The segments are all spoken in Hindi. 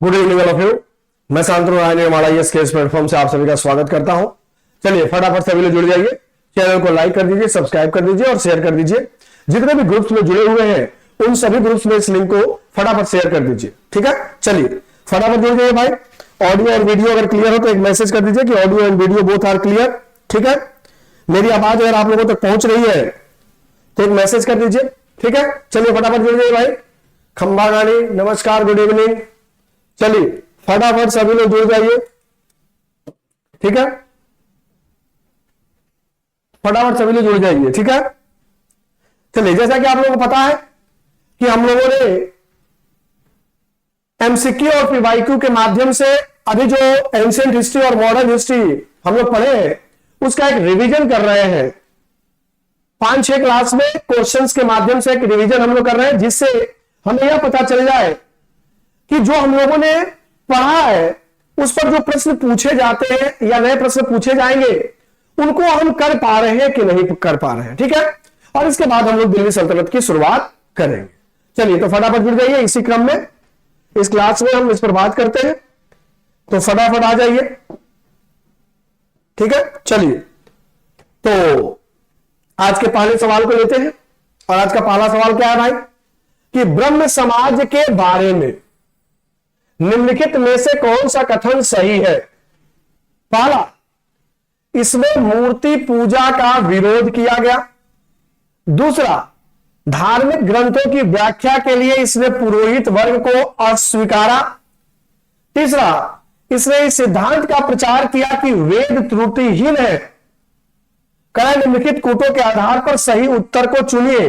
Good evening all of you. मैं शांतनु राय हमारा ये स्केल्स प्लेटफॉर्म से आप सभी का स्वागत करता हूं। चलिए फटाफट सभी लोग जुड़ जाइए, चैनल को लाइक कर दीजिए, सब्सक्राइब कर दीजिए और शेयर कर दीजिए। जितने भी ग्रुप्स में जुड़े हुए हैं उन सभी ग्रुप्स में इस लिंक को फटाफट शेयर कर दीजिए। ठीक है, चलिए फटाफट जुड़ जाइए भाई। ऑडियो और वीडियो अगर क्लियर हो तो एक मैसेज कर दीजिए कि audio and video both are clear. ठीक है, मेरी आवाज अगर आप लोगों तक पहुंच रही है तो एक मैसेज कर दीजिए। ठीक है, चलिए फटाफट जुड़ जाइए भाई। खंबा गाड़ी नमस्कार, गुड इवनिंग। चलिए फटाफट सभी लोग जुड़ जाइए। ठीक है, फटाफट सभी लोग जुड़ जाइए। ठीक है, चलिए जैसा कि आप लोगों को पता है कि हम लोगों ने एमसीक्यू और पीवाईक्यू के माध्यम से अभी जो एंशिएंट हिस्ट्री और मॉडर्न हिस्ट्री हम लोग पढ़े हैं उसका एक रिवीजन कर रहे हैं। 5-6 क्लास में क्वेश्चंस के माध्यम से एक रिवीजन हम लोग कर रहे हैं, जिससे हमें यह पता चल जाए कि जो हम लोगों ने पढ़ा है उस पर जो प्रश्न पूछे जाते हैं या नए प्रश्न पूछे जाएंगे उनको हम कर पा रहे हैं कि नहीं कर पा रहे हैं। ठीक है, और इसके बाद हम लोग दिल्ली सल्तनत की शुरुआत करेंगे। चलिए तो फटाफट जुड़ जाइए। इसी क्रम में इस क्लास में हम इस पर बात करते हैं, तो फटाफट आ जाइए। ठीक है, चलिए तो आज के पहले सवाल को लेते हैं। और आज का पहला सवाल क्या है भाई कि ब्रह्म समाज के बारे में निम्नलिखित में से कौन सा कथन सही है। पहला, इसमें मूर्ति पूजा का विरोध किया गया। दूसरा, धार्मिक ग्रंथों की व्याख्या के लिए इसने पुरोहित वर्ग को अस्वीकारा। तीसरा, इसने इस सिद्धांत का प्रचार किया कि वेद त्रुटिहीन है। करें निम्नलिखित कूटों के आधार पर सही उत्तर को चुनिए।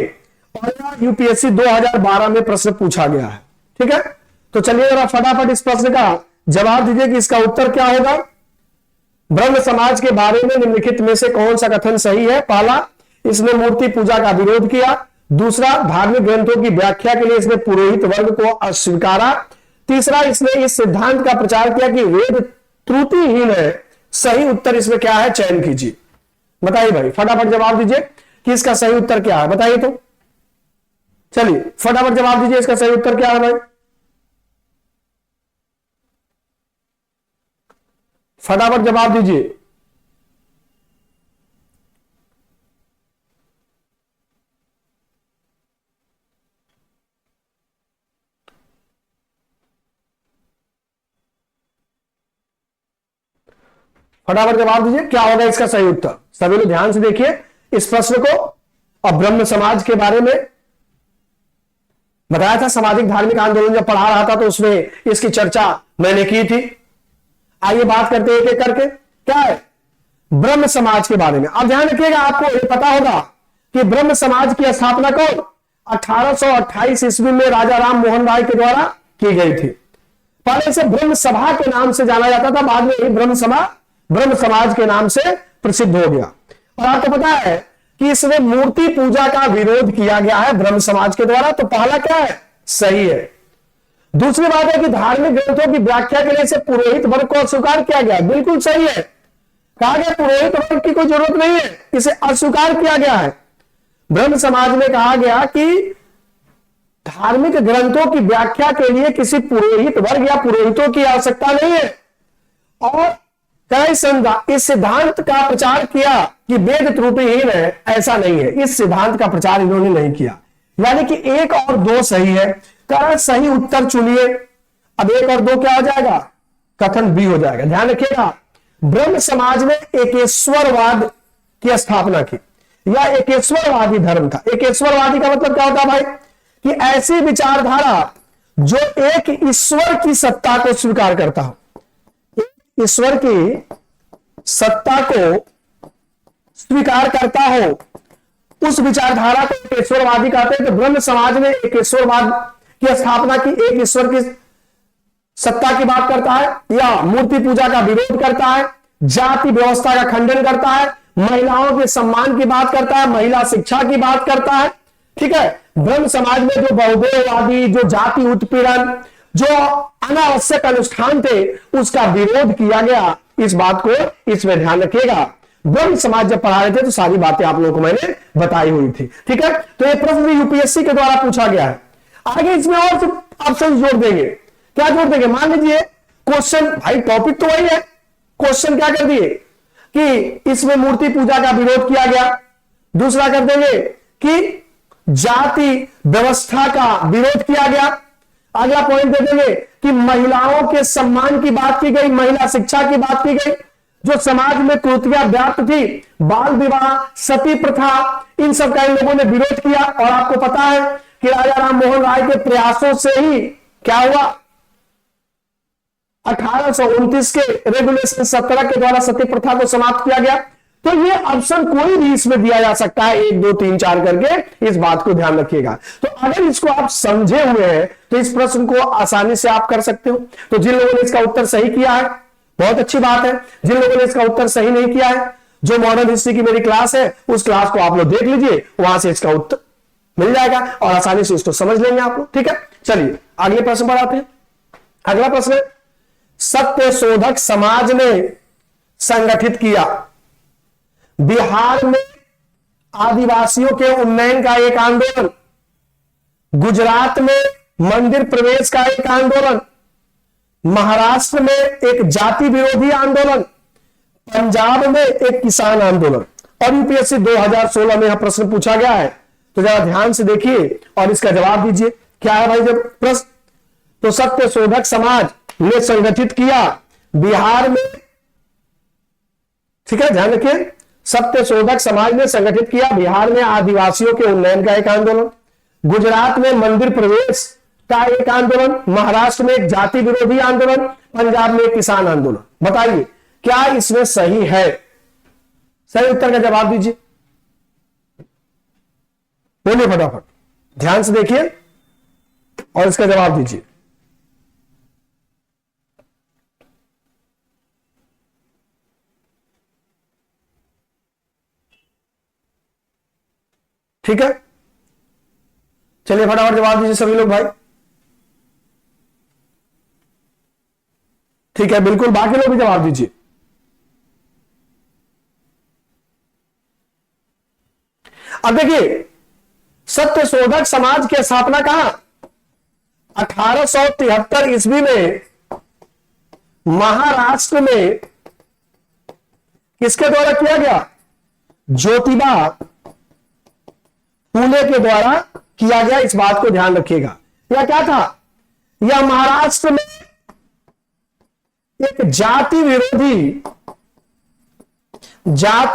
और यूपीएससी 2012 में प्रश्न पूछा गया है। ठीक है, तो चलिए जरा फटाफट इस प्रश्न का जवाब दीजिए कि इसका उत्तर क्या होगा। ब्रह्म समाज के बारे में निम्नलिखित में से कौन सा कथन सही है। पहला, इसने मूर्ति पूजा का विरोध किया। दूसरा, धार्मिक ग्रंथों की व्याख्या के लिए इसने पुरोहित वर्ग को अस्वीकारा। तीसरा, इसने इस सिद्धांत का प्रचार किया कि वेद त्रुटिहीन है। सही उत्तर इसमें क्या है, चयन कीजिए। बताइए भाई, फटाफट जवाब दीजिए कि इसका सही उत्तर क्या है। बताइए तो, चलिए फटाफट जवाब दीजिए इसका सही उत्तर क्या है भाई। फटाफट जवाब दीजिए। फटाफट जवाब दीजिए क्या होगा इसका सही उत्तर। सभी लोग ध्यान से देखिए इस प्रश्न को। अब ब्रह्म समाज के बारे में बताया था, सामाजिक धार्मिक आंदोलन जब पढ़ा रहा था तो उसमें इसकी चर्चा मैंने की थी। आइए बात करते हैं एक एक करके। क्या है ब्रह्म समाज के बारे में। अब ध्यान रखिएगा, आपको यह पता होगा कि ब्रह्म समाज की स्थापना कौन 1828 ईस्वी में राजा राम मोहन राय के द्वारा की गई थी। पहले इसे ब्रह्म सभा के नाम से जाना जाता था, बाद में ही ब्रह्म समाज के नाम से प्रसिद्ध हो गया। और आपको पता है कि इसमें मूर्ति पूजा का विरोध किया गया है ब्रह्म समाज के द्वारा। तो पहला क्या है, सही है। दूसरी बात है कि धार्मिक ग्रंथों की व्याख्या के लिए इसे पुरोहित वर्ग को अस्वीकार किया गया। बिल्कुल सही है, कहा गया पुरोहित वर्ग की कोई जरूरत नहीं है, इसे अस्वीकार किया गया है। ब्रह्म समाज में कहा गया कि धार्मिक ग्रंथों की व्याख्या के लिए किसी पुरोहित वर्ग या पुरोहितों की आवश्यकता नहीं है। और इस सिद्धांत का प्रचार किया कि वेद त्रुटिहीन है, ऐसा नहीं है। इस सिद्धांत का प्रचार इन्होंने नहीं किया। यानी कि 1 और 2 सही है। कारण सही उत्तर चुनिए। अब 1 और 2 क्या हो जाएगा, कथन बी हो जाएगा। ध्यान रखिएगा, ब्रह्म समाज ने एकेश्वरवाद की स्थापना की। यह एकेश्वरवादी धर्म था। एकेश्वरवादी का मतलब क्या होता है भाई कि ऐसी विचारधारा जो एक ईश्वर की सत्ता को स्वीकार करता हो, ईश्वर की सत्ता को स्वीकार करता हो, उस विचारधारा को एकेश्वरवादी कहते हैं। तो ब्रह्म समाज ने एकेश्वरवाद की स्थापना की। एक ईश्वर की सत्ता की बात करता है या मूर्ति पूजा का विरोध करता है, जाति व्यवस्था का खंडन करता है, महिलाओं के सम्मान की बात करता है, महिला शिक्षा की बात करता है। ठीक है, ब्रह्म समाज में जो बहुदेववादी, जो जाति उत्पीड़न, जो अनावश्यक अनुष्ठान थे, उसका विरोध किया गया। इस बात को इसमें ध्यान रखिएगा। ब्रह्म समाज जब पढ़ा रहे थे तो सारी बातें आप लोगों को मैंने बताई हुई थी। ठीक है, तो ये प्रश्न यूपीएससी के द्वारा पूछा गया है। आगे इसमें और ऑप्शन जोड़ देंगे क्या जोड़ देंगे? मान लीजिए क्वेश्चन, भाई टॉपिक तो वही है, क्वेश्चन क्या कर दिए कि इसमें मूर्ति पूजा का विरोध किया गया। दूसरा कर देंगे कि जाति व्यवस्था का विरोध किया गया। अगला पॉइंट दे देंगे कि महिलाओं के सम्मान की बात की गई, महिला शिक्षा की बात की गई, जो समाज में कुरीतियां व्याप्त थी, बाल विवाह, सती प्रथा, इन सब का इन लोगों ने विरोध किया। और आपको पता है कि राजा राम मोहन राय के प्रयासों से ही क्या हुआ, 1829 के रेगुलेशन 17 के द्वारा सती प्रथा को समाप्त किया गया। तो ये ऑप्शन कोई भी इसमें दिया जा सकता है, 1 2 3 4 करके, इस बात को ध्यान रखिएगा। तो अगर इसको आप समझे हुए हैं तो इस प्रश्न को आसानी से आप कर सकते हो। तो जिन लोगों ने इसका उत्तर सही किया है बहुत अच्छी बात है, जिन लोगों ने इसका उत्तर सही नहीं किया है, जो मॉडर्न हिस्ट्री की मेरी क्लास है उस क्लास को आप लोग देख लीजिए, वहां से इसका उत्तर मिल जाएगा और आसानी से इसको समझ लेंगे आप लोग। ठीक है, चलिए अगले प्रश्न पर आते हैं। अगला प्रश्न है, सत्य शोधक समाज ने संगठित किया, बिहार में आदिवासियों के उन्नयन का एक आंदोलन, गुजरात में मंदिर प्रवेश का एक आंदोलन, महाराष्ट्र में एक जाति विरोधी आंदोलन, पंजाब में एक किसान आंदोलन। और यूपीएससी 2016 में यह प्रश्न पूछा गया है, तो जरा ध्यान से देखिए और इसका जवाब दीजिए। क्या है भाई जब प्रश्न? तो सत्य शोधक समाज ने संगठित किया बिहार में, ठीक है ध्यान रखिए, सत्य शोधक समाज ने संगठित किया बिहार में आदिवासियों के उन्नयन का एक आंदोलन, गुजरात में मंदिर प्रवेश का एक आंदोलन, महाराष्ट्र में एक जाति विरोधी आंदोलन, पंजाब में एक किसान आंदोलन। बताइए क्या इसमें सही है? सही उत्तर का जवाब दीजिए, बोलिए फटाफट, ध्यान से देखिए और इसका जवाब दीजिए। ठीक है, चलिए फटाफट जवाब दीजिए सभी लोग भाई। ठीक है, बिल्कुल, बाकी लोग भी जवाब दीजिए। अब देखिए, सत्य शोधक समाज की स्थापना कहां? 1873 ईस्वी में महाराष्ट्र में किसके द्वारा किया गया? ज्योतिबा फूले के द्वारा किया गया, इस बात को ध्यान रखिएगा। यह क्या था? यह महाराष्ट्र में एक जाति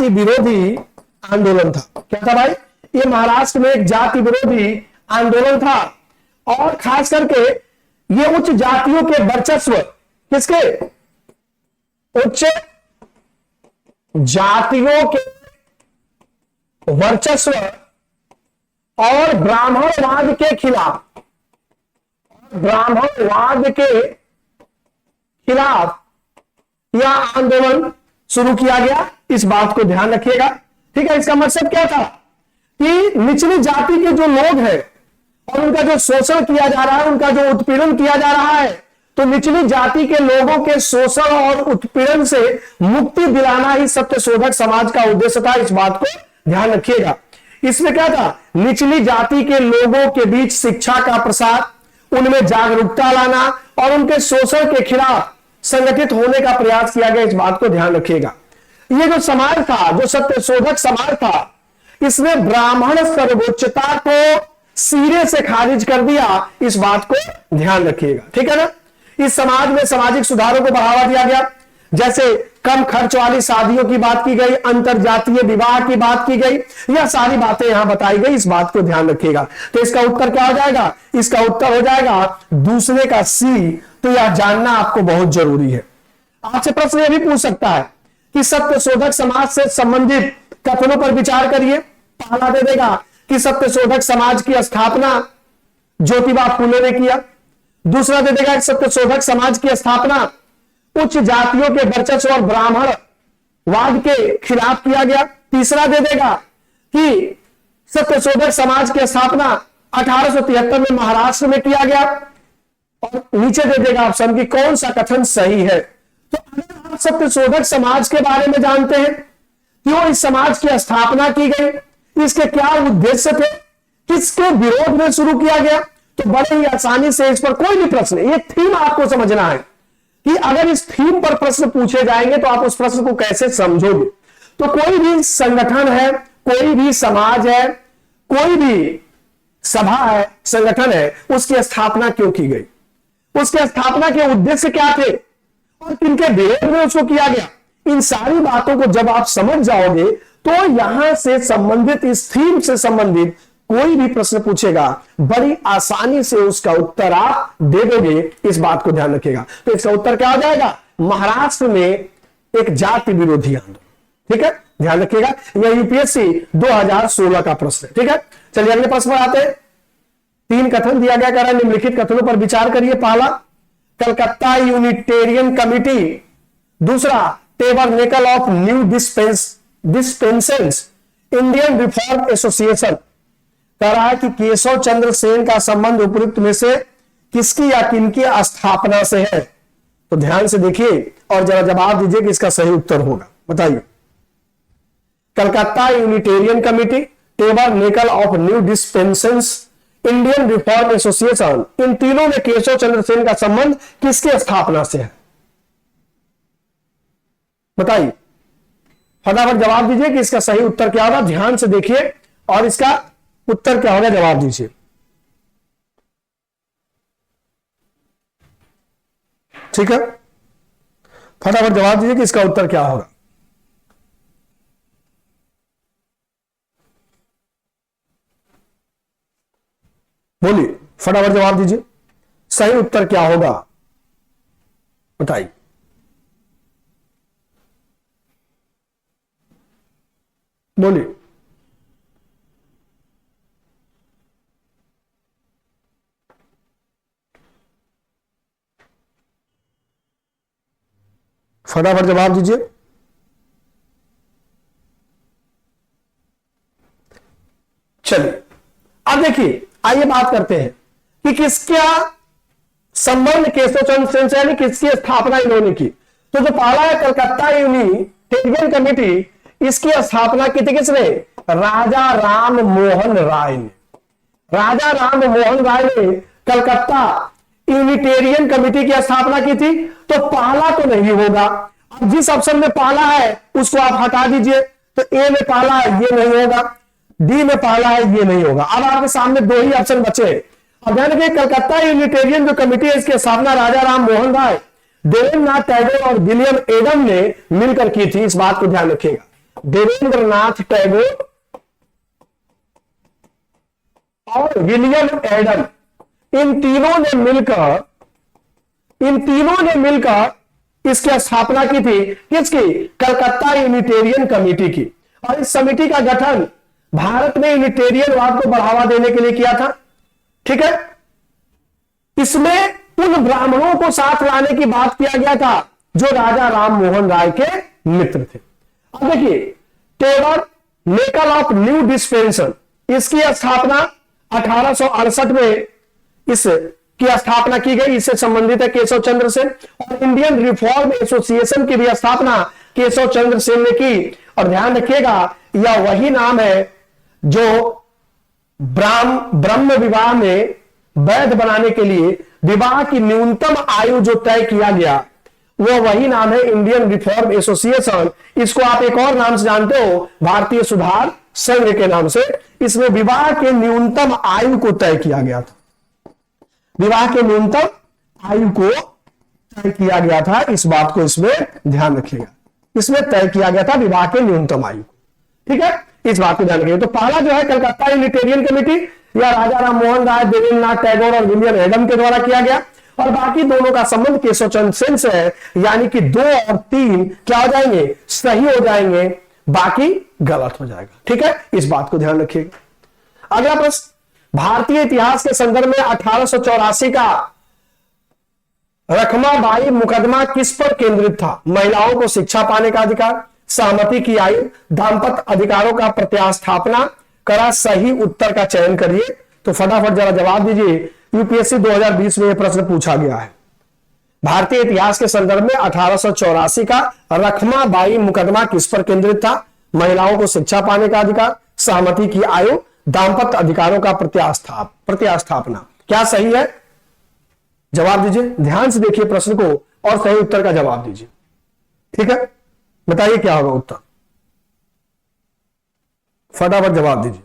विरोधी आंदोलन था। क्या था भाई? यह महाराष्ट्र में एक जाति विरोधी आंदोलन था और खास करके यह उच्च जातियों के वर्चस्व, किसके? उच्च जातियों के वर्चस्व और ब्राह्मणवाद के खिलाफ यह आंदोलन शुरू किया गया, इस बात को ध्यान रखिएगा। ठीक है, इसका मकसद क्या था कि निचली जाति के जो लोग हैं और उनका जो शोषण किया जा रहा है, उनका जो उत्पीड़न किया जा रहा है, तो निचली जाति के लोगों के शोषण और उत्पीड़न से मुक्ति दिलाना ही सत्य शोधक समाज का उद्देश्य था, इस बात को ध्यान रखिएगा। इसमें क्या था? निचली जाति के लोगों के बीच शिक्षा का प्रसार, उनमें जागरूकता लाना और उनके शोषण के खिलाफ संगठित होने का प्रयास किया गया, इस बात को ध्यान रखिएगा। ये जो समाज था, जो सत्य शोधक समाज था, इसने ब्राह्मण सर्वोच्चता को सिरे से खारिज कर दिया, इस बात को ध्यान रखिएगा। ठीक है ना? इस समाज में सामाजिक सुधारों को बढ़ावा दिया गया, जैसे कम खर्च वाली शादियों की बात की गई, अंतर जातीय विवाह की बात की गई, यह सारी बातें यहां बताई गई, इस बात को ध्यान रखिएगा। तो इसका उत्तर क्या हो जाएगा? इसका उत्तर हो जाएगा दूसरे का सी। तो यह जानना आपको बहुत जरूरी है। आपसे प्रश्न यह भी पूछ सकता है कि सत्य शोधक समाज से संबंधित कथनों पर विचार करिए। पहला दे देगा कि सत्य शोधक समाज की स्थापना ज्योतिबा फूले ने किया। दूसरा दे देगा कि सत्य शोधक समाज की स्थापना उच्च जातियों के वर्चस्व और ब्राह्मणवाद के खिलाफ किया गया। तीसरा दे देगा कि सत्य शोधक समाज की स्थापना 1873 में महाराष्ट्र में किया गया। और नीचे दे देगा ऑप्शन की कौन सा कथन सही है। तो अगर आप सत्य शोधक समाज के बारे में जानते हैं, क्यों इस समाज की स्थापना की गई, इसके क्या उद्देश्य थे, किसके विरोध में शुरू किया गया, तो बड़े ही आसानी से इस पर कोई भी प्रश्न, ये थीम आपको समझना है कि अगर इस थीम पर प्रश्न पूछे जाएंगे तो आप उस प्रश्न को कैसे समझोगे। तो कोई भी संगठन है, कोई भी समाज है, कोई भी सभा है, संगठन है, उसकी स्थापना क्यों की गई, उसके स्थापना के उद्देश्य क्या थे और किनके विरोध में उसको किया गया, इन सारी बातों को जब आप समझ जाओगे तो यहां से संबंधित, इस थीम से संबंधित कोई भी प्रश्न पूछेगा बड़ी आसानी से उसका उत्तर आप दे दोगे। इस बात को ध्यान रखिएगा। तो इसका उत्तर क्या हो जाएगा, महाराष्ट्र में एक जाति विरोधी आंदोलन। ठीक है, ध्यान रखिएगा, यह यूपीएससी 2016 का प्रश्न है। ठीक है, चलिए अगले प्रश्न पर आते हैं। 3 कथन दिया गया, कह रहा है निम्नलिखित कथनों पर विचार करिए। पहला, कलकत्ता यूनिटेरियन कमिटी। दूसरा, Tabernacle of New Dispensation Indian Reform Association. कह रहा है कि केशव चंद्र सेन का संबंध उपयुक्त में से किसकी या किनकी स्थापना से है। तो ध्यान से देखिए और जरा जवाब दीजिए कि इसका सही उत्तर होगा, बताइए। Calcutta Unitarian Committee, Tabernacle of New Dispensation, Indian Reform Association, इन तीनों में केशव चंद्र सेन का संबंध किसके स्थापना से है, बताइए। फटाफट जवाब दीजिए कि इसका सही उत्तर क्या होगा। ध्यान से देखिए और इसका उत्तर क्या होगा, जवाब दीजिए। ठीक है, फटाफट जवाब दीजिए कि इसका उत्तर क्या होगा। बोलिए, फटाफट जवाब दीजिए, सही उत्तर क्या होगा, बताइए। बोलिए। फटाफट जवाब दीजिए। चलिए अब देखिए, आइए बात करते हैं कि किसका संबंध केशव चंद्र सेन से, यानी किसकी स्थापना इन्होंने की। तो जो पहला है कलकत्ता यूनिटेरियन कमेटी, इसकी स्थापना की थी किसने, राजा राम मोहन राय ने। राजा राम मोहन राय ने कलकत्ता यूनिटेरियन कमेटी की स्थापना की थी। तो पहला तो नहीं होगा, अब जिस ऑप्शन में पहला है उसको आप हटा दीजिए। तो ए में पहला है, ये नहीं होगा, डी में पहला है, ये नहीं होगा। अब आपके सामने 2 ही ऑप्शन बचे। अब ध्यान रखिए, कलकत्ता यूनिटेरियन जो कमेटी है, इसकी स्थापना राजा राम मोहन राय, देवेंद्रनाथ टैगोर और विलियम एडम ने मिलकर की थी। इस बात को ध्यान रखिएगा, देवेंद्रनाथ टैगोर और विलियम एडम, इन तीनों ने मिलकर इसकी स्थापना की थी। किसकी, कलकत्ता यूनिटेरियन कमेटी की। और इस समिति का गठन भारत में यूनिटेरियनवाद को बढ़ावा देने के लिए किया था। ठीक है, इसमें उन ब्राह्मणों को साथ लाने की बात किया गया था जो राजा राम मोहन राय के मित्र थे। अब देखिए, टेबरनेकल ऑफ न्यू डिस्पेंसेशन, इसकी स्थापना 1868 में इसकी स्थापना की गई। इससे संबंधित है केशव चंद्र सेन। और इंडियन रिफॉर्म एसोसिएशन की भी स्थापना केशव चंद्र सेन ने की। और ध्यान रखिएगा, यह वही नाम है जो ब्रह्म विवाह में वैध बनाने के लिए विवाह की न्यूनतम आयु जो तय किया गया, वो वही नाम है इंडियन रिफॉर्म एसोसिएशन। इसको आप एक और नाम से जानते हो, भारतीय सुधार संघ के नाम से। इसमें विवाह के न्यूनतम आयु को तय किया गया था, विवाह के न्यूनतम आयु को तय किया गया था। इस बात को इसमें ध्यान रखिएगा, इसमें तय किया गया था विवाह के न्यूनतम आयु। ठीक है, इस बात को ध्यान रखिए। तो पहला जो है कलकत्ता यूनिटेरियन कमेटी, या राजा राम मोहन राय, देवेंद्रनाथ टैगोर और विलियम एडम के द्वारा किया गया। और बाकी दोनों का संबंध केशव चंद्र सेन से है, यानी कि 2 और 3 क्या हो जाएंगे, सही हो जाएंगे, बाकी गलत हो जाएगा। ठीक है, इस बात को ध्यान रखिएगा। अगला प्रश्न, भारतीय इतिहास के संदर्भ में 1884 का रखमाबाई मुकदमा किस पर केंद्रित था। महिलाओं को शिक्षा पाने का अधिकार, सहमति की आयु, दाम्पत्य अधिकारों का प्रत्यास्थापना। करा सही उत्तर का चयन करिए। तो फटाफट जरा जवाब दीजिए। यूपीएससी 2020 में यह प्रश्न पूछा गया है। भारतीय इतिहास के संदर्भ में 1884 का रखमाबाई मुकदमा किस पर केंद्रित था। महिलाओं को शिक्षा पाने का अधिकार, सहमति की आयु, दाम्पत्य अधिकारों का प्रत्यास्थापना। क्या सही है? जवाब दीजिए, ध्यान से देखिए प्रश्न को और सही उत्तर का जवाब दीजिए। ठीक है, बताइए क्या होगा उत्तर, फटाफट जवाब दीजिए।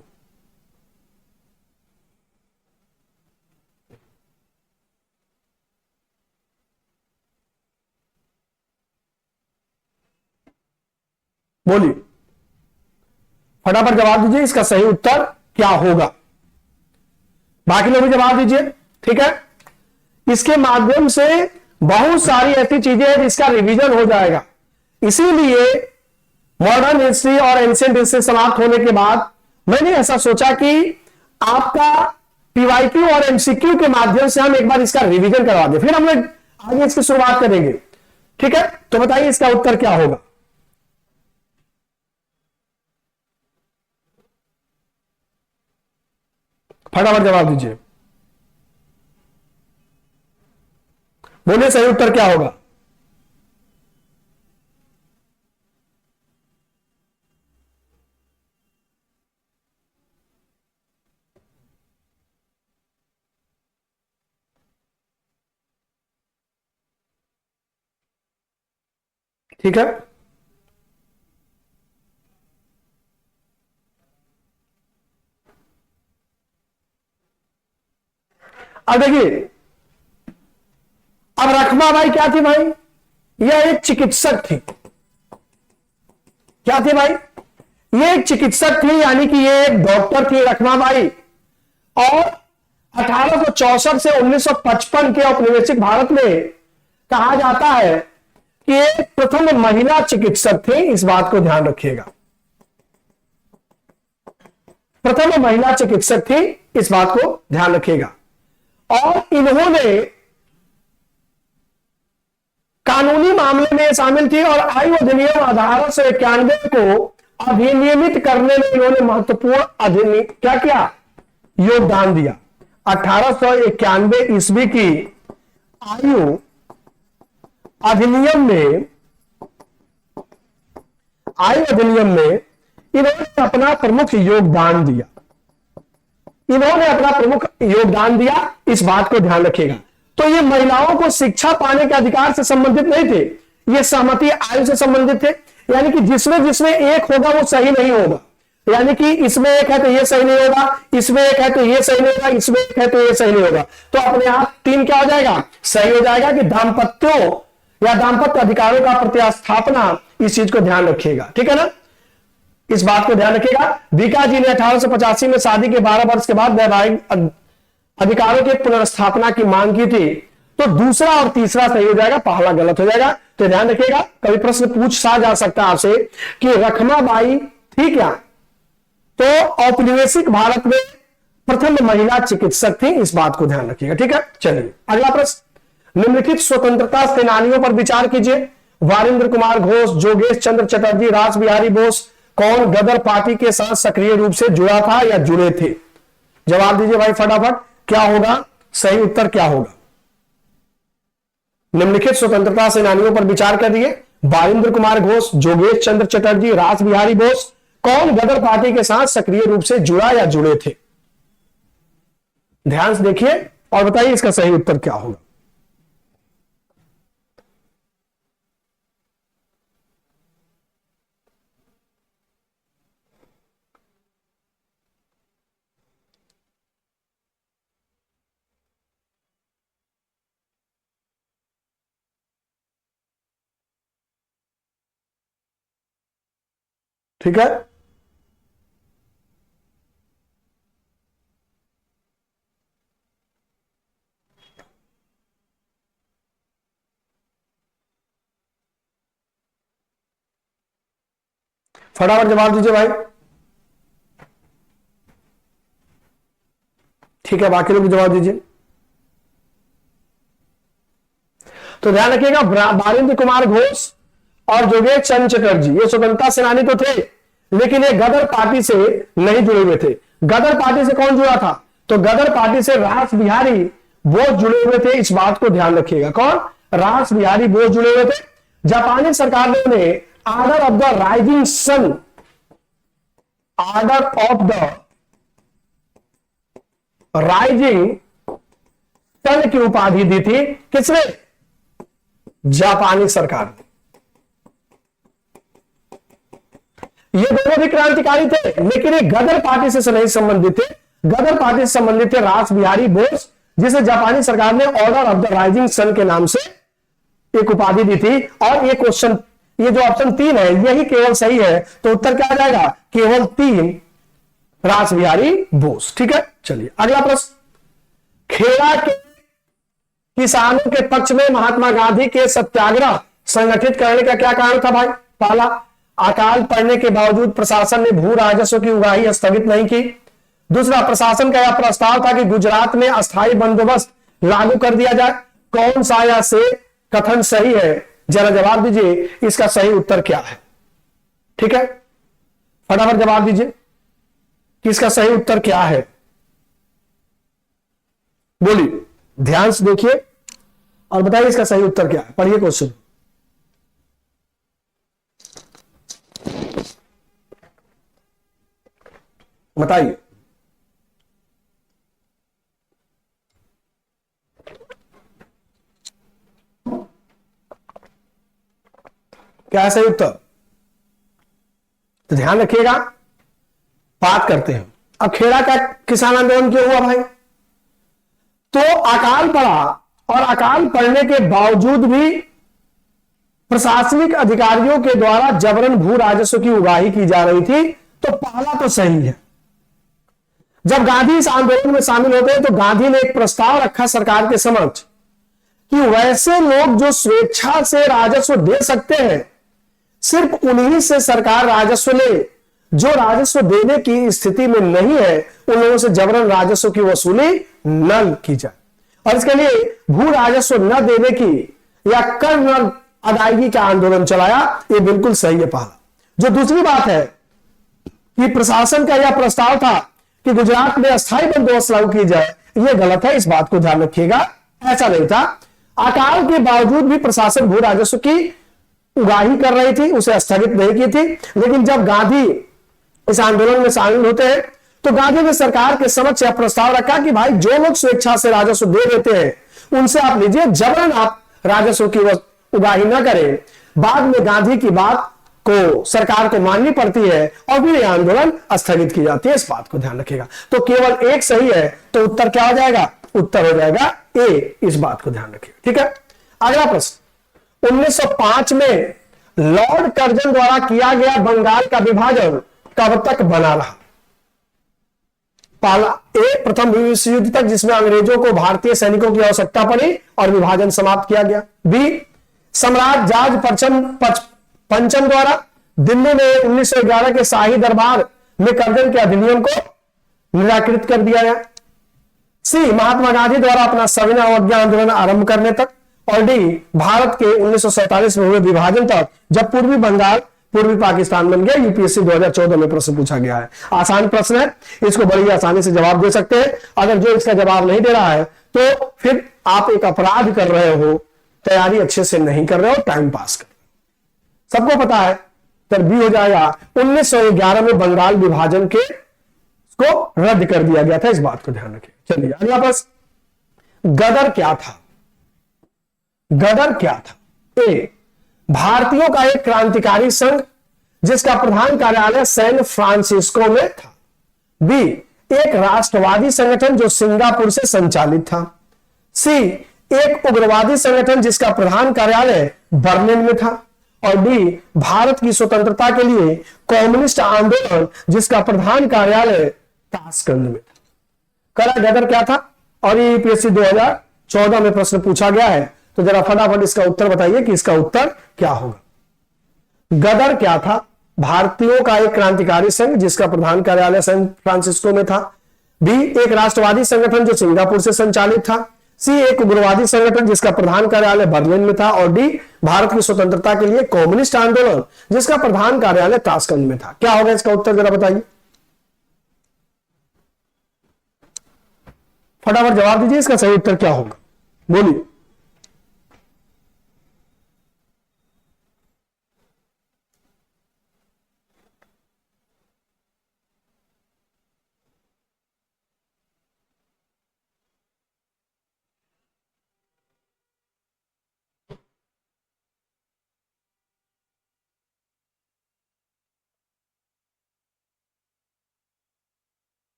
बोलिए, फटाफट जवाब दीजिए, इसका सही उत्तर क्या होगा। बाकी लोग भी जवाब दीजिए। ठीक है, इसके माध्यम से बहुत सारी ऐसी चीजें हैं जिसका रिवीजन हो जाएगा। इसीलिए मॉडर्न हिस्ट्री और एंशिएंट हिस्ट्री समाप्त होने के बाद मैंने ऐसा सोचा कि आपका पीवाईक्यू और एमसीक्यू के माध्यम से हम एक बार इसका रिवीजन करवा दें, फिर हम लोग आगे इसकी शुरुआत करेंगे। ठीक है, तो बताइए इसका उत्तर क्या होगा। फटाफट जवाब दीजिए, बोलिए सही उत्तर क्या होगा। ठीक है, अब देखिए, अब रखमाबाई क्या थी भाई? यह एक चिकित्सक थी। क्या थी भाई? ये एक चिकित्सक थी, यानी कि ये एक डॉक्टर थी रखमाबाई। और 1864 से 1955 के औपनिवेशिक भारत में कहा जाता है कि ये प्रथम महिला चिकित्सक थे। इस बात को ध्यान रखिएगा, प्रथम महिला चिकित्सक थी, इस बात को ध्यान रखिएगा। और इन्होंने कानूनी मामले में शामिल थी और आयु अधिनियम 1891 को अधिनियमित करने में इन्होंने महत्वपूर्ण अधिनियम क्या किया? योगदान दिया। 1891 ईस्वी की आयु अधिनियम में इन्होंने अपना प्रमुख योगदान दिया। इस बात को ध्यान रखिएगा। तो ये महिलाओं को शिक्षा पाने के अधिकार से संबंधित नहीं थे, ये सहमति आयु से संबंधित थे। यानी कि जिसमें एक होगा वो सही नहीं होगा। यानी कि इसमें एक है तो ये सही नहीं होगा, इसमें एक है तो ये सही नहीं होगा, इसमें एक है तो ये सही नहीं होगा। तो अपने आप 3 क्या हो जाएगा? सही हो जाएगा कि दाम्पत्यों या दाम्पत्य अधिकारों का प्रतिस्थापना, इस चीज को ध्यान रखिएगा। ठीक है ना, इस बात को ध्यान रखिएगा। बीका जी ने 1885 में शादी के 12 वर्ष के बाद वैवाहिक अधिकारों की पुनर्स्थापना की मांग की थी। तो दूसरा और तीसरा सही हो जाएगा, पहला गलत हो जाएगा। तो ध्यान रखिएगा, कभी प्रश्न पूछा जा सकता है आपसे कि रखमाबाई थी क्या? तो औपनिवेशिक भारत में प्रथम महिला चिकित्सक थी, इस बात को ध्यान रखिएगा। ठीक है, चलिए अगला प्रश्न। निम्नलिखित स्वतंत्रता सेनानियों पर विचार कीजिए। वारिंद्र कुमार घोष, जोगेश चंद्र चटर्जी, रास बिहारी बोस कौन गदर पार्टी के साथ सक्रिय रूप से जुड़ा था या जुड़े थे? जवाब दीजिए भाई फटाफट, क्या होगा सही उत्तर, क्या होगा? निम्नलिखित स्वतंत्रता सेनानियों पर विचार करिए। वारिंद्र कुमार घोष, जोगेश चंद्र चटर्जी, रास बिहारी बोस कौन गदर पार्टी के साथ सक्रिय रूप से जुड़ा या जुड़े थे? ध्यान से देखिए और बताइए इसका सही उत्तर क्या होगा। ठीक है, फटाफट जवाब दीजिए भाई। ठीक है, बाकी लोग भी जवाब दीजिए। तो ध्यान रखिएगा, वारिंद्र कुमार घोष और जोगेश चंद्र चटर्जी ये स्वतंत्रता सेनानी तो थे, लेकिन ये गदर पार्टी से नहीं जुड़े हुए थे। गदर पार्टी से कौन जुड़ा था? तो गदर पार्टी से रास बिहारी बोस जुड़े हुए थे, इस बात को ध्यान रखिएगा। कौन? रास बिहारी बोस जुड़े हुए थे। जापानी सरकार ने उन्हें order of the rising sun, order of the rising sun की उपाधि दी थी। किसने? जापानी सरकार ने। ये दोनों भी क्रांतिकारी थे, लेकिन ये गदर पार्टी से नहीं संबंधित थे। गदर पार्टी से संबंधित थे रास बिहारी बोस, जिसे जापानी सरकार ने order of the rising sun के नाम से एक उपाधि दी थी। और ये क्वेश्चन, ये जो ऑप्शन 3 है यही केवल सही है, तो उत्तर क्या आ जाएगा? केवल 3, रास बिहारी बोस। ठीक है, चलिए अगला प्रश्न। खेड़ा के किसानों के पक्ष में महात्मा गांधी के सत्याग्रह संगठित करने का क्या कारण था भाई? पहला, अकाल पड़ने के बावजूद प्रशासन ने भू राजस्व की उगाही स्थगित नहीं की। दूसरा, प्रशासन का यह प्रस्ताव था कि गुजरात में अस्थायी बंदोबस्त लागू कर दिया जाए। कौन सा या से कथन सही है? जरा जवाब दीजिए, इसका सही उत्तर क्या है? ठीक है, फटाफट जवाब दीजिए कि इसका सही उत्तर क्या है। बोलिए, ध्यान से देखिए और बताइए इसका सही उत्तर क्या है। पढ़िए क्वेश्चन। बताइए। क्या है सही उत्तर? तो ध्यान रखिएगा, बात करते हैं। अब खेड़ा का किसान आंदोलन क्यों हुआ भाई? तो अकाल पड़ा और अकाल पड़ने के बावजूद भी प्रशासनिक अधिकारियों के द्वारा जबरन भू राजस्व की उगाही की जा रही थी। तो पहला तो सही है। जब गांधी इस आंदोलन में शामिल होते हैं तो गांधी ने एक प्रस्ताव रखा सरकार के समक्ष कि वैसे लोग जो स्वेच्छा से राजस्व दे सकते हैं, सिर्फ उन्हीं से सरकार राजस्व ले। जो राजस्व देने की स्थिति में नहीं है, उन लोगों से जबरन राजस्व की वसूली न की जाए। और इसके लिए भू राजस्व न देने की या कर न अदायगी का आंदोलन चलाया। ये बिल्कुल सही है पहला। जो दूसरी बात है कि प्रशासन का यह प्रस्ताव था कि गुजरात में अस्थायी बंदोबस्त लागू की जाए, यह गलत है, इस बात को ध्यान रखिएगा। ऐसा नहीं था। अकाल के बावजूद भी प्रशासन भू राजस्व की उगाही कर रही थी, उसे स्थगित नहीं की थी। लेकिन जब गांधी इस आंदोलन में शामिल होते हैं तो गांधी ने सरकार के समक्ष यह प्रस्ताव रखा कि भाई जो लोग स्वेच्छा से राजस्व दे देते हैं उनसे आप लीजिए, जबरन आप राजस्व की उगाही न करें। बाद में गांधी की बात को सरकार को माननी पड़ती है और फिर यह आंदोलन स्थगित की जाती है। इस बात को ध्यान रखिएगा। तो केवल एक सही है, तो उत्तर क्या हो जाएगा? उत्तर हो जाएगा ए। इस बात को ध्यान रखिएगा। ठीक है, अगला प्रश्न। 1905 में लॉर्ड कर्जन द्वारा किया गया बंगाल का विभाजन कब तक बना रहा? पहला, ए प्रथम विश्व युद्ध तक, जिसमें अंग्रेजों को भारतीय सैनिकों की आवश्यकता पड़ी और विभाजन समाप्त किया गया। बी, सम्राट जॉर्ज पंचम द्वारा दिल्ली में 1911 के शाही दरबार में कर्जन के अधिनियम को निराकृत कर दिया गया। सी, महात्मा गांधी द्वारा अपना सविनय अवज्ञा आंदोलन आरंभ करने तक। और डी, भारत के 1947 में हुए विभाजन तक, जब पूर्वी बंगाल पूर्वी पाकिस्तान बन गया। यूपीएससी 2014 में प्रश्न पूछा गया है। आसान प्रश्न है, इसको बड़ी आसानी से जवाब दे सकते हैं। अगर जो इसका जवाब नहीं दे रहा है तो फिर आप एक अपराध कर रहे हो, तैयारी अच्छे से नहीं कर रहे हो, टाइम पास कर। सबको पता है, तर बी हो जाएगा। 1911 में बंगाल विभाजन के को रद्द कर दिया गया था। इस बात को ध्यान रखें। चलिए अगला प्रश्न। गदर क्या था? गदर क्या था? ए, भारतीयों का एक क्रांतिकारी संघ जिसका प्रधान कार्यालय सैन फ्रांसिस्को में था। बी, एक राष्ट्रवादी संगठन जो सिंगापुर से संचालित था। सी, एक उग्रवादी संगठन जिसका प्रधान कार्यालय बर्लिन में था। और डी, भारत की स्वतंत्रता के लिए कम्युनिस्ट आंदोलन जिसका प्रधान कार्यालय ताशकंद में था। करा गदर क्या था? और ये यूपीएससी 2014 में प्रश्न पूछा गया है। तो जरा फटाफट इसका उत्तर बताइए कि इसका उत्तर क्या होगा। गदर क्या था? भारतीयों का एक क्रांतिकारी संघ जिसका प्रधान कार्यालय सैन फ्रांसिस्को में था। बी, एक राष्ट्रवादी संगठन जो सिंगापुर से संचालित था। सी, एक उग्रवादी संगठन जिसका प्रधान कार्यालय बर्लिन में था। और डी, भारत की स्वतंत्रता के लिए कम्युनिस्ट आंदोलन जिसका प्रधान कार्यालय ताशकंद में था। क्या होगा इसका उत्तर, जरा बताइए, फटाफट जवाब दीजिए। इसका सही उत्तर क्या होगा? बोलिए।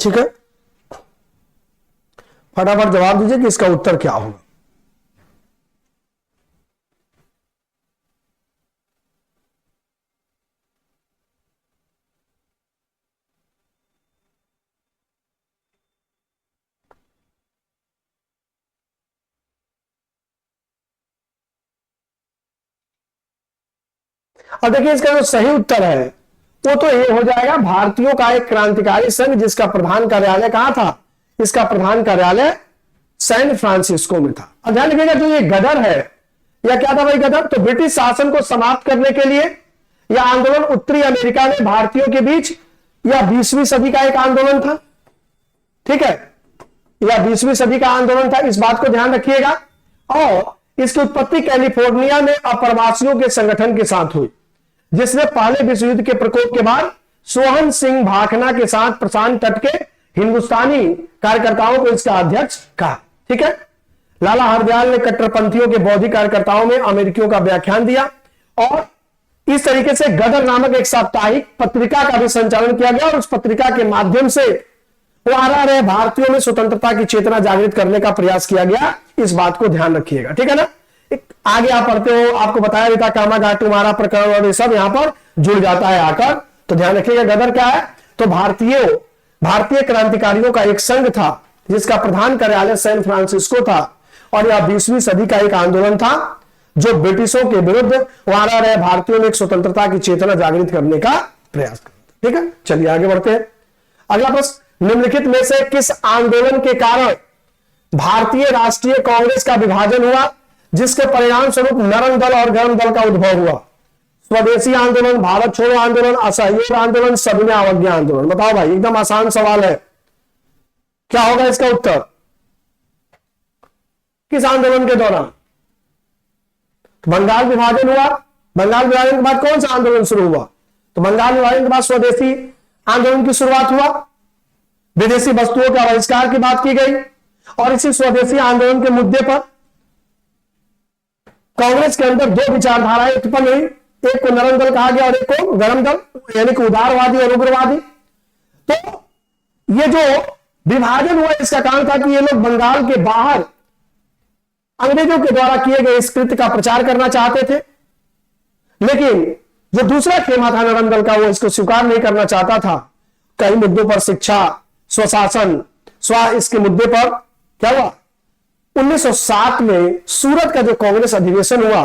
ठीक है, फटाफट जवाब दीजिए कि इसका उत्तर क्या होगा। अब देखिए इसका जो सही उत्तर है वो तो ये हो जाएगा, भारतीयों का एक क्रांतिकारी संघ जिसका प्रधान कार्यालय कहां था, इसका प्रधान कार्यालय सैन फ्रांसिस्को में था। अब ध्यान रखिएगा जो ये गदर है, या क्या था भाई गदर, तो ब्रिटिश शासन को समाप्त करने के लिए यह आंदोलन उत्तरी अमेरिका में भारतीयों के बीच या 20वीं सदी का एक आंदोलन था। ठीक है, या 20वीं सदी का आंदोलन था, इस बात को ध्यान रखिएगा। और इसकी उत्पत्ति कैलिफोर्निया में अप्रवासियों के संगठन के साथ हुई, जिसने पहले विश्व युद्ध के प्रकोप के बाद सोहन सिंह भाखना के साथ प्रशांत तट के हिंदुस्तानी कार्यकर्ताओं को इसका अध्यक्ष कहा। ठीक है, लाला हरदयाल ने कट्टरपंथियों के बौद्धिक कार्यकर्ताओं में अमेरिकियों का व्याख्यान दिया और इस तरीके से गदर नामक एक साप्ताहिक पत्रिका का भी संचालन किया गया और उस पत्रिका के माध्यम से वो आ रहे भारतीयों में स्वतंत्रता की चेतना जागृत करने का प्रयास किया गया। इस बात को ध्यान रखिएगा। ठीक है ना, आगे आप पढ़ते हो, आपको बताया भी था कामाघाटू मारा प्रकरण और ये सब यहां पर जुड़ जाता है आकर, तो ध्यान रखिएगा। गदर क्या है, तो भारतीय क्रांतिकारियों का एक संघ था जिसका प्रधान कार्यालय सैन फ्रांसिस्को था और यह 20वीं सदी का एक आंदोलन था जो ब्रिटिशों के विरुद्ध वहां रहे भारतीयों में एक स्वतंत्रता की चेतना जागृत करने का प्रयास करता। ठीक है, चलिए आगे बढ़ते हैं। अगला प्रश्न, निम्नलिखित में से किस आंदोलन के कारण भारतीय राष्ट्रीय कांग्रेस का विभाजन हुआ जिसके परिणाम स्वरूप नरम दल और गर्म दल का उद्भव हुआ? स्वदेशी आंदोलन, भारत छोड़ो आंदोलन, असहयोग आंदोलन, सविनय अवज्ञा आंदोलन। बताओ भाई, एकदम आसान सवाल है, क्या होगा इसका उत्तर? किस आंदोलन के दौरान? तो बंगाल विभाजन हुआ, बंगाल विभाजन के बाद कौन सा आंदोलन शुरू हुआ? तो बंगाल विभाजन के बाद स्वदेशी आंदोलन की शुरुआत हुआ, विदेशी वस्तुओं का बहिष्कार की बात की गई और इसी स्वदेशी आंदोलन के मुद्दे पर कांग्रेस के अंदर दो विचारधाराएं उत्पन्न हुई, एक को नरम दल कहा गया और एक को गर्म दल, यानी कि उदारवादी और उग्रवादी। तो ये जो विभाजन हुआ इसका कारण था कि ये लोग बंगाल के बाहर अंग्रेजों के द्वारा किए गए इस कृत्य का प्रचार करना चाहते थे, लेकिन जो दूसरा खेमा था नरम दल का वो इसको स्वीकार नहीं करना चाहता था। कई मुद्दों पर, शिक्षा, स्वशासन, इसके मुद्दे पर क्या हुआ, 1907 में सूरत का जो कांग्रेस अधिवेशन हुआ,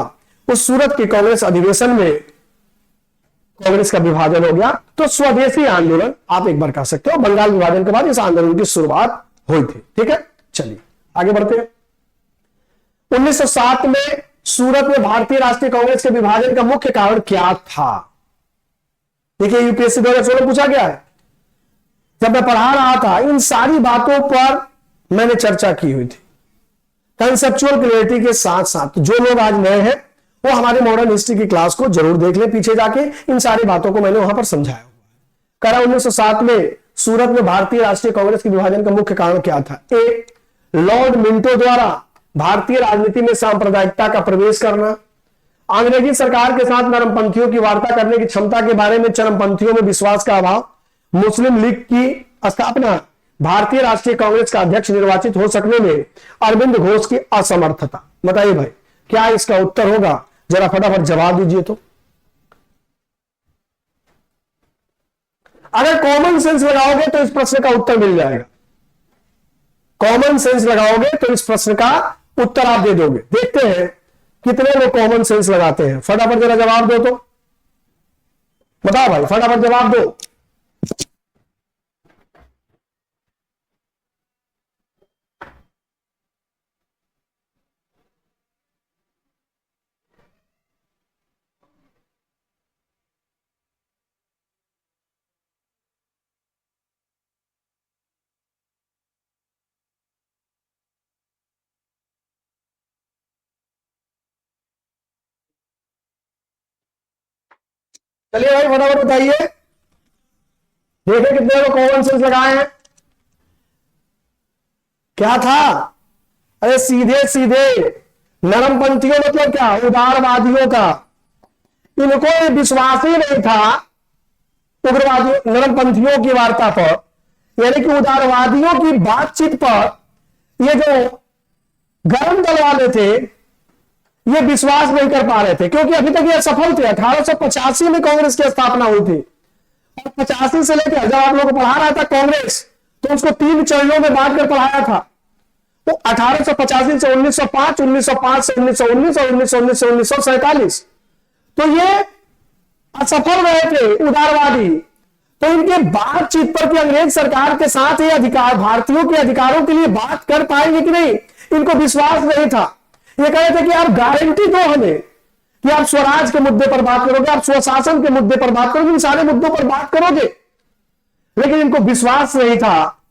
उस सूरत के कांग्रेस अधिवेशन में कांग्रेस का विभाजन हो गया। तो स्वदेशी आंदोलन आप एक बार कह सकते हो, बंगाल विभाजन के बाद इस आंदोलन की शुरुआत हुई थी। ठीक है, चलिए आगे बढ़ते हैं। 1907 में सूरत में भारतीय राष्ट्रीय कांग्रेस के विभाजन का मुख्य कारण क्या था? देखिए यूपीएससी 2016 पूछा गया है। जब मैं पढ़ा रहा था इन सारी बातों पर मैंने चर्चा की हुई थी कंसेप्चुअल क्लैरिटी के साथ साथ। जो लोग आज नए हैं वो हमारे मॉडर्न हिस्ट्री की क्लास को जरूर देख लें, पीछे जाके इन सारी बातों को मैंने वहां पर समझाया हुआ है। करा 1907 में सूरत में भारतीय राष्ट्रीय कांग्रेस के विभाजन का मुख्य कारण क्या था? एक, लॉर्ड मिंटो द्वारा भारतीय राजनीति में सांप्रदायिकता का प्रवेश करना, अंग्रेजी सरकार के साथ नरमपंथियों की वार्ता करने की क्षमता के बारे में चरमपंथियों में विश्वास का अभाव, मुस्लिम लीग की स्थापना, भारतीय राष्ट्रीय कांग्रेस का अध्यक्ष निर्वाचित हो सकने में अरविंद घोष की असमर्थता। बताइए भाई क्या इसका उत्तर होगा? जरा फटाफट जवाब दीजिए। तो अगर कॉमन सेंस लगाओगे तो इस प्रश्न का उत्तर मिल जाएगा। कॉमन सेंस लगाओगे तो इस प्रश्न का उत्तर आप दे दोगे। देखते हैं कितने लोग कॉमन सेंस लगाते हैं। फटाफट जरा जवाब दो। तो बताओ भाई, फटाफट जवाब दो। चलिए भाई फटाफट बताइए, देखे कितने लोग कॉमन सेंस लगाए हैं। क्या था? अरे सीधे सीधे नरमपंथियों मतलब क्या, उदारवादियों का। इनको विश्वास ही नहीं था उग्रवादियों नरमपंथियों की वार्ता पर यानी कि उदारवादियों की बातचीत पर ये जो गरम दल वाले थे ये विश्वास नहीं कर पा रहे थे, क्योंकि अभी तक ये असफल थे। 1885 में कांग्रेस की स्थापना हुई थी और 85 से लेकर जब आप लोगों को पढ़ा रहा था कांग्रेस, तो उसको 3 चरणों में बांटकर पढ़ाया था। तो 1885 से 1905, 1905 से 1919 और 1919 से 1947, तो ये असफल रहे थे उदारवादी। तो इनके बातचीत पर कि अंग्रेज सरकार के साथ ये अधिकार, भारतीयों के अधिकारों के लिए बात कर पाएंगे कि नहीं, इनको विश्वास नहीं था। ये कह रहे थे कि आप गारंटी दो हमें कि आप स्वराज के मुद्दे पर बात करोगे, आप स्वशासन के मुद्दे पर बात करोगे, इन सारे मुद्दों पर बात करोगे, लेकिन इनको विश्वास नहीं था।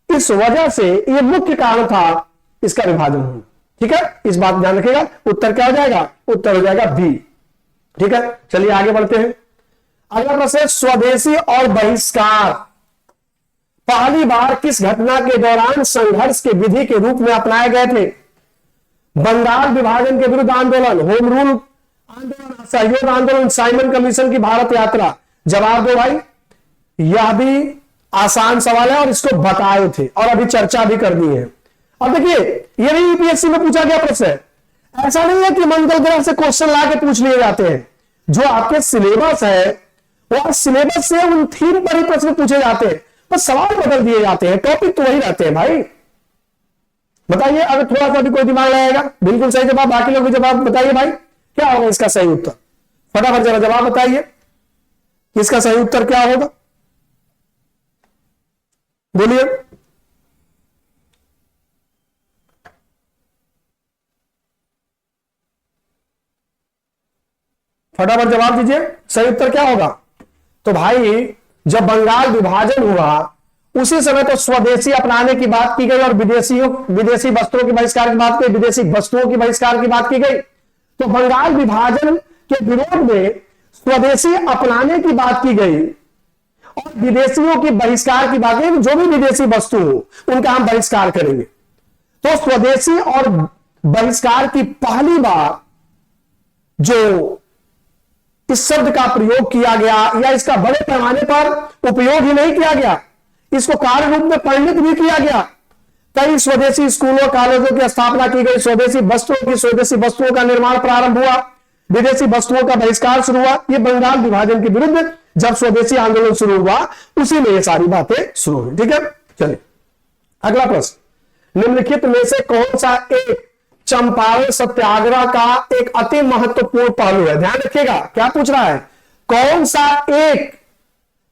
इस वजह से ये मुख्य कारण था इसका विभाजन होना। ठीक है, इस बात ध्यान रखिएगा। उत्तर क्या हो जाएगा? उत्तर हो जाएगा बी। ठीक है, चलिए आगे बढ़ते हैं। अगला प्रश्न है, स्वदेशी और बहिष्कार पहली बार किस घटना के दौरान संघर्ष के विधि के रूप में अपनाए गए थे? बंगाल विभाजन के विरुद्ध आंदोलन, होम रूल आंदोलन, सहयोग आंदोलन, साइमन कमीशन की भारत यात्रा। जवाब दो भाई, यह भी आसान सवाल है और इसको बताए थे और अभी चर्चा भी करनी है। अब देखिए, ये नहीं यूपीएससी में पूछा गया प्रश्न है, ऐसा नहीं है कि मंगल ग्रह से क्वेश्चन ला के पूछ लिए जाते हैं। जो आपके सिलेबस है वो सिलेबस से उन थीम पर ही प्रश्न पूछे जाते हैं, बस सवाल बदल दिए जाते हैं, टॉपिक तो वही रहते हैं भाई। बताइए, अगर थोड़ा सा भी कोई दिमाग लगाएगा, बिल्कुल सही जवाब, बाकी लोग जवाब बताइए भाई, क्या होगा इसका सही उत्तर? फटाफट जरा जवाब बताइए, इसका सही उत्तर क्या होगा, बोलिए। फटाफट जवाब दीजिए, सही उत्तर क्या होगा? तो भाई, जब बंगाल विभाजन हुआ उसी समय तो स्वदेशी अपनाने की बात की गई और विदेशी वस्त्रों के बहिष्कार की बात की, विदेशी वस्तुओं की बहिष्कार की बात की गई। तो बंगाल विभाजन के विरोध में स्वदेशी अपनाने की बात की गई और विदेशियों की बहिष्कार की बात की, जो भी विदेशी वस्तु हो उनका हम बहिष्कार करेंगे। तो स्वदेशी और बहिष्कार की पहली बार जो इस शब्द का प्रयोग किया गया या इसका बड़े पैमाने पर उपयोग ही नहीं किया गया, इसको कार्य रूप में परिणित भी किया गया। कई स्वदेशी स्कूलों कॉलेजों की स्थापना की गई, स्वदेशी वस्तुओं का निर्माण प्रारंभ हुआ, विदेशी वस्तुओं का बहिष्कार शुरू हुआ। ये बंगाल विभाजन के विरुद्ध जब स्वदेशी आंदोलन शुरू हुआ उसी में ये सारी बातें शुरू हुई। ठीक है, चलिए अगला प्रश्न, निम्नलिखित में से कौन सा एक चंपारण सत्याग्रह का एक अति महत्वपूर्ण पहलू है? ध्यान रखिएगा, क्या पूछ रहा है, कौन सा एक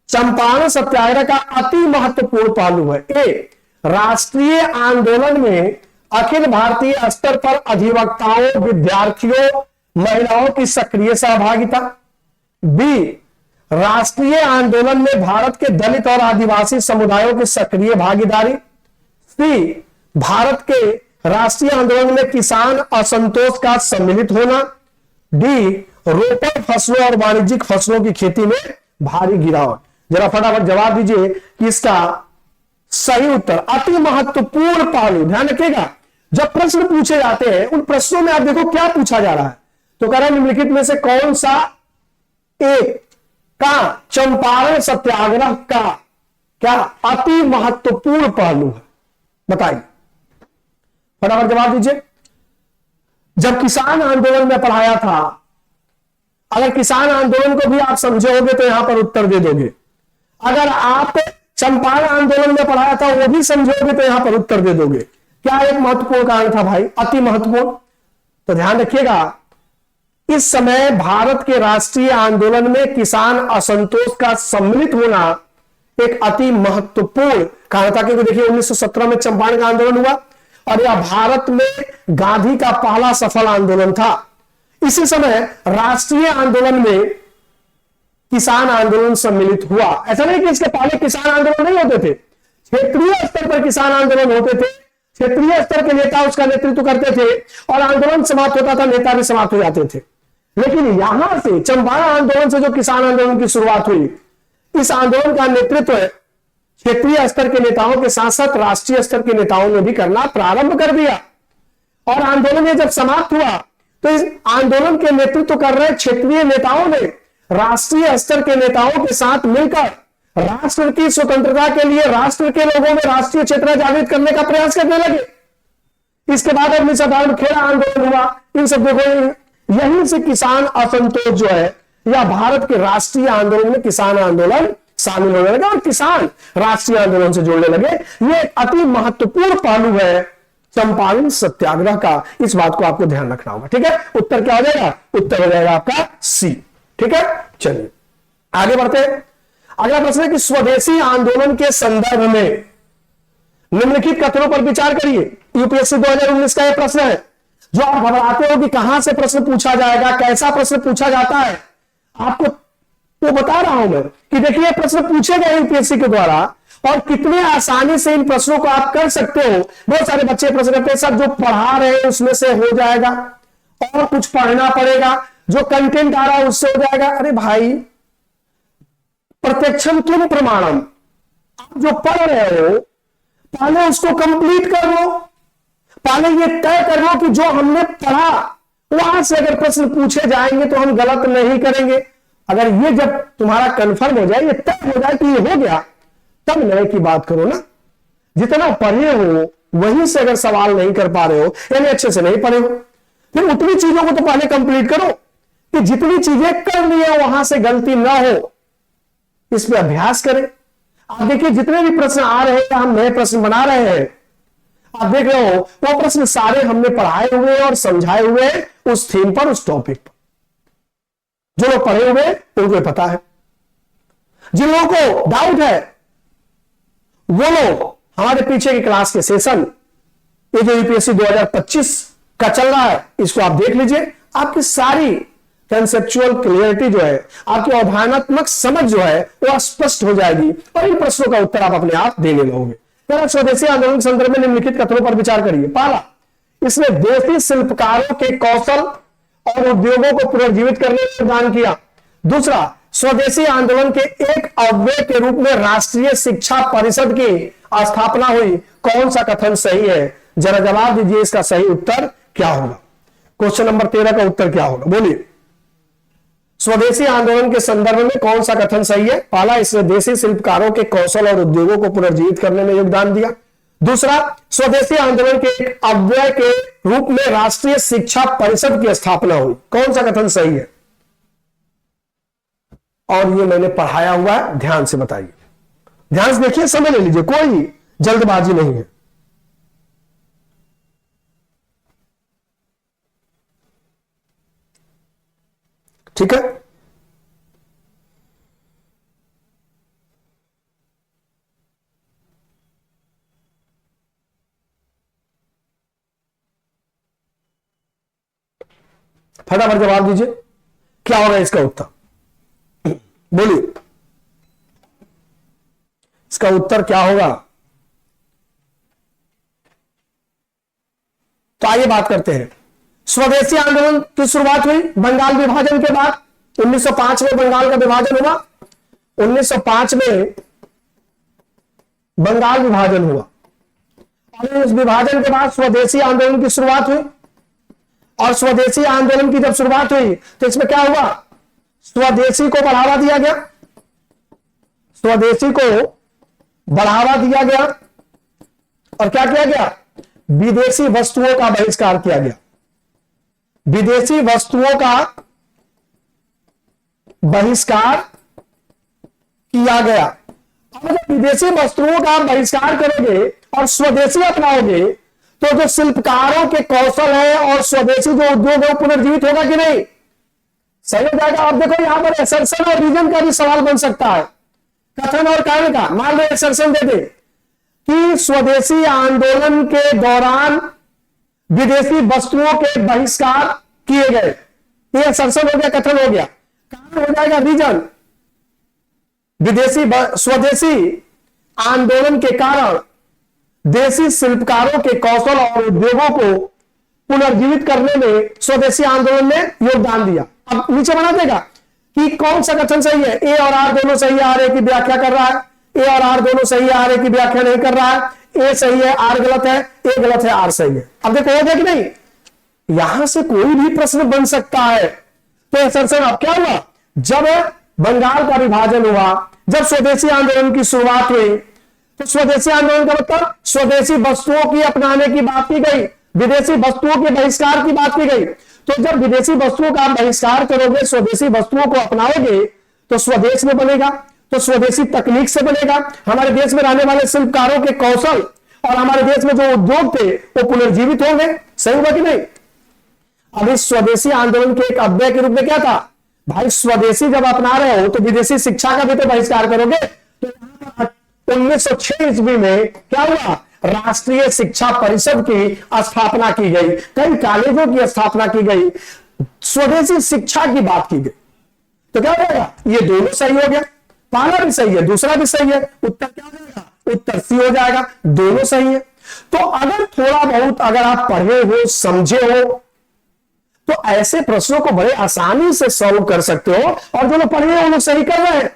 चंपारण सत्याग्रह का अति महत्वपूर्ण पहलू है? ए, राष्ट्रीय आंदोलन में अखिल भारतीय स्तर पर अधिवक्ताओं, विद्यार्थियों, महिलाओं की सक्रिय सहभागिता। बी, राष्ट्रीय आंदोलन में भारत के दलित और आदिवासी समुदायों की सक्रिय भागीदारी। सी, भारत के राष्ट्रीय आंदोलन में किसान असंतोष का सम्मिलित होना। डी, रोपण फसलों और वाणिज्यिक फसलों की खेती में भारी गिरावट। जरा फटाफट जवाब दीजिए कि इसका सही उत्तर अति महत्वपूर्ण पहलू। ध्यान रखिएगा, जब प्रश्न पूछे जाते हैं उन प्रश्नों में आप देखो क्या पूछा जा रहा है। तो कह रहा है निम्नलिखित में से कौन सा एक का चंपारण सत्याग्रह का क्या अति महत्वपूर्ण पहलू है, बताइए, फटाफट जवाब दीजिए। जब किसान आंदोलन में पढ़ाया था, अगर किसान आंदोलन को भी आप समझे होगे तो यहां पर उत्तर दे दोगे। अगर आप चंपारण आंदोलन में पढ़ाया था वो भी समझोगे तो यहां पर उत्तर दे दोगे। क्या एक महत्वपूर्ण कारण था भाई, अति महत्वपूर्ण? तो ध्यान रखिएगा, इस समय भारत के राष्ट्रीय आंदोलन में किसान असंतोष का सम्मिलित होना एक अति महत्वपूर्ण कारण था, क्योंकि देखिए 1917 में चंपारण का आंदोलन हुआ और यह भारत में गांधी का पहला सफल आंदोलन था। इसी समय राष्ट्रीय आंदोलन में किसान आंदोलन सम्मिलित हुआ। ऐसा नहीं कि इसके पहले किसान आंदोलन नहीं होते थे, क्षेत्रीय स्तर पर किसान आंदोलन होते थे, क्षेत्रीय स्तर के नेता उसका नेतृत्व करते थे और आंदोलन समाप्त होता था, नेता भी समाप्त हो जाते थे। लेकिन यहां से चंपारण आंदोलन से जो किसान आंदोलन की शुरुआत हुई, इस आंदोलन का नेतृत्व क्षेत्रीय स्तर के नेताओं के साथ साथ राष्ट्रीय स्तर के नेताओं ने भी करना प्रारंभ कर दिया। और आंदोलन जब समाप्त हुआ तो इस आंदोलन के नेतृत्व कर रहे क्षेत्रीय नेताओं ने राष्ट्रीय स्तर के नेताओं के साथ मिलकर राष्ट्र की स्वतंत्रता के लिए राष्ट्र के लोगों में राष्ट्रीय चेतना जागृत करने का प्रयास करने लगे। इसके बाद 1958 खेड़ा आंदोलन हुआ। इन सब देखो, यहीं से किसान असंतोष जो है या भारत के राष्ट्रीय आंदोलन में किसान आंदोलन शामिल होने लगे और किसान राष्ट्रीय आंदोलन से जुड़ने लगे। यह एक अति महत्वपूर्ण पहलू है चंपारण सत्याग्रह का। इस बात को आपको ध्यान रखना होगा। ठीक है, उत्तर क्या हो जाएगा? उत्तर हो जाएगा आपका सी। ठीक है, चलिए आगे बढ़ते हैं। अगला प्रश्न है कि स्वदेशी आंदोलन के संदर्भ में निम्नलिखित कथनों पर विचार करिए। यूपीएससी 2019 का यह प्रश्न है। जो आप घबराते हो कि कहां से प्रश्न पूछा जाएगा, कैसा प्रश्न पूछा जाता है, आपको वो बता रहा हूं मैं कि देखिए प्रश्न पूछे गए यूपीएससी के द्वारा और कितने आसानी से इन प्रश्नों को आप कर सकते हो। बहुत सारे बच्चे प्रश्न करते हैं सर जो पढ़ा रहे हैं उसमें से हो जाएगा और कुछ पढ़ना पड़ेगा, जो कंटेंट आ रहा है उससे हो जाएगा। अरे भाई, प्रत्यक्षम किम प्रमाणम, आप जो पढ़ रहे हो पहले उसको कंप्लीट कर लो, पहले ये तय कर लो कि जो हमने पढ़ा वहां से अगर प्रश्न पूछे जाएंगे तो हम गलत नहीं करेंगे। अगर ये जब तुम्हारा कंफर्म हो जाए, ये तय हो जाए कि ये हो गया, तब नए की बात करो ना। जितना पढ़े हो वहीं से अगर सवाल नहीं कर पा रहे हो यानी अच्छे से नहीं पढ़े हो, फिर उतनी चीजों को तो पहले कंप्लीट करो कि जितनी चीजें कर ली है वहां से गलती ना हो। इस पे अभ्यास करें। आप देखिए जितने भी प्रश्न आ रहे हैं, हम नए प्रश्न बना रहे हैं, आप देख रहे हो वो प्रश्न सारे हमने पढ़ाए हुए और समझाए हुए उस थीम पर, उस टॉपिक पर। जो लोग पढ़े हुए उनको पता है, जिन लोगों को डाउट है वो लोग हमारे पीछे की क्लास के सेशन, ये जो यूपीएससी 2025 का चल रहा है, इसको आप देख लीजिए। आपकी सारी कंसेप्चुअल क्लियरिटी जो है, आपकी अवधारणात्मक समझ जो है वो स्पष्ट हो जाएगी और इन प्रश्नों का उत्तर आप अपने आप देने लगोगे। स्वदेशी आंदोलन के संदर्भ में निम्नलिखित कथनों पर विचार करिए। पहला, इसने देशी शिल्पकारों के कौशल और उद्योगों को पुनर्जीवित करने में योगदान किया। दूसरा, स्वदेशी आंदोलन के एक अव्यय के रूप में राष्ट्रीय शिक्षा परिषद की स्थापना हुई। कौन सा कथन सही है? जरा जवाब दीजिए, इसका सही उत्तर क्या होगा? क्वेश्चन नंबर 13 का उत्तर क्या होगा? बोलिए। स्वदेशी आंदोलन के संदर्भ में कौन सा कथन सही है? पहला, इसने देशी शिल्पकारों के कौशल और उद्योगों को पुनर्जीवित करने में योगदान दिया। दूसरा, स्वदेशी आंदोलन के एक अव्यय के रूप में राष्ट्रीय शिक्षा परिषद की स्थापना हुई। कौन सा कथन सही है? और ये मैंने पढ़ाया हुआ है, ध्यान से बताइए, ध्यान से देखिए, समझ ले लीजिए, कोई जल्दबाजी नहीं है। ठीक है, फटाफट जवाब दीजिए, क्या होगा इसका उत्तर? बोलिए, इसका उत्तर क्या होगा? तो आइए बात करते हैं। स्वदेशी आंदोलन की शुरुआत हुई बंगाल विभाजन के बाद। 1905 में बंगाल का विभाजन हुआ। 1905 में बंगाल विभाजन हुआ और इस विभाजन के बाद स्वदेशी आंदोलन की शुरुआत हुई। और स्वदेशी आंदोलन की जब शुरुआत हुई तो इसमें क्या हुआ? स्वदेशी को बढ़ावा दिया गया, स्वदेशी को बढ़ावा दिया गया और क्या किया गया? विदेशी वस्तुओं का बहिष्कार किया गया। विदेशी वस्तुओं का बहिष्कार किया गया। अब जब विदेशी वस्तुओं का बहिष्कार करोगे और स्वदेशी अपनाओगे तो जो शिल्पकारों के कौशल है और स्वदेशी जो उद्योग है वो पुनर्जीवित होगा कि नहीं? सही हो जाएगा। अब देखो यहां पर असर्शन और रीजन का भी सवाल बन सकता है, कथन और कारण का। मान लो असर्शन दे दे कि स्वदेशी आंदोलन के दौरान विदेशी वस्तुओं के बहिष्कार किए गए, ये असर्शन हो गया, कथन हो गया। कारण हो जाएगा रीजन। स्वदेशी आंदोलन के कारण देशी शिल्पकारों के कौशल और उद्योगों को पुनर्जीवित करने में स्वदेशी आंदोलन ने योगदान दिया। अब नीचे बना देगा कि कौन सा कथन सही है। ए और आर दोनों सही है, आर ए की व्याख्या कर रहा है। ए और आर दोनों सही है, आर ए की व्याख्या नहीं कर रहा है। ए सही है, आर गलत है, ए गलत है, आर सही है। अब देखो हो गया कि नहीं? यहां से कोई भी प्रश्न बन सकता है। तो असर्शन अब क्या हुआ? जब बंगाल का विभाजन हुआ, जब स्वदेशी आंदोलन की शुरुआत हुई, तो स्वदेशी आंदोलन का मतलब स्वदेशी वस्तुओं की अपनाने की बात की गई, विदेशी वस्तुओं के बहिष्कार की बात की गई। तो जब विदेशी वस्तुओं का बहिष्कार करोगे, स्वदेशी वस्तुओं को अपनाओगे, तो स्वदेश में बनेगा, तो स्वदेशी तकनीक से बनेगा, हमारे देश में रहने वाले शिल्पकारों के कौशल और हमारे देश में जो उद्योग थे वो पुनर्जीवित होंगे। सही हुआ कि नहीं? अब इस स्वदेशी आंदोलन के एक अव्यय के रूप में क्या था भाई, स्वदेशी जब अपना रहे हो तो विदेशी शिक्षा का भी तो बहिष्कार करोगे। तो 1906 ईस्वी में क्या हुआ, राष्ट्रीय शिक्षा परिषद की स्थापना की गई, कई कॉलेजों की स्थापना की गई, स्वदेशी शिक्षा की बात की गई। तो क्या हो जाएगा, ये दोनों सही हो गया, पहला भी सही है दूसरा भी सही है, उत्तर क्या हो जाएगा, उत्तर सी हो जाएगा, दोनों सही है। तो अगर थोड़ा बहुत अगर आप पढ़े हो समझे हो तो ऐसे प्रश्नों को बड़े आसानी से सॉल्व कर सकते हो, और जो लोग पढ़े हैं वो लोग सही कर रहे हैं।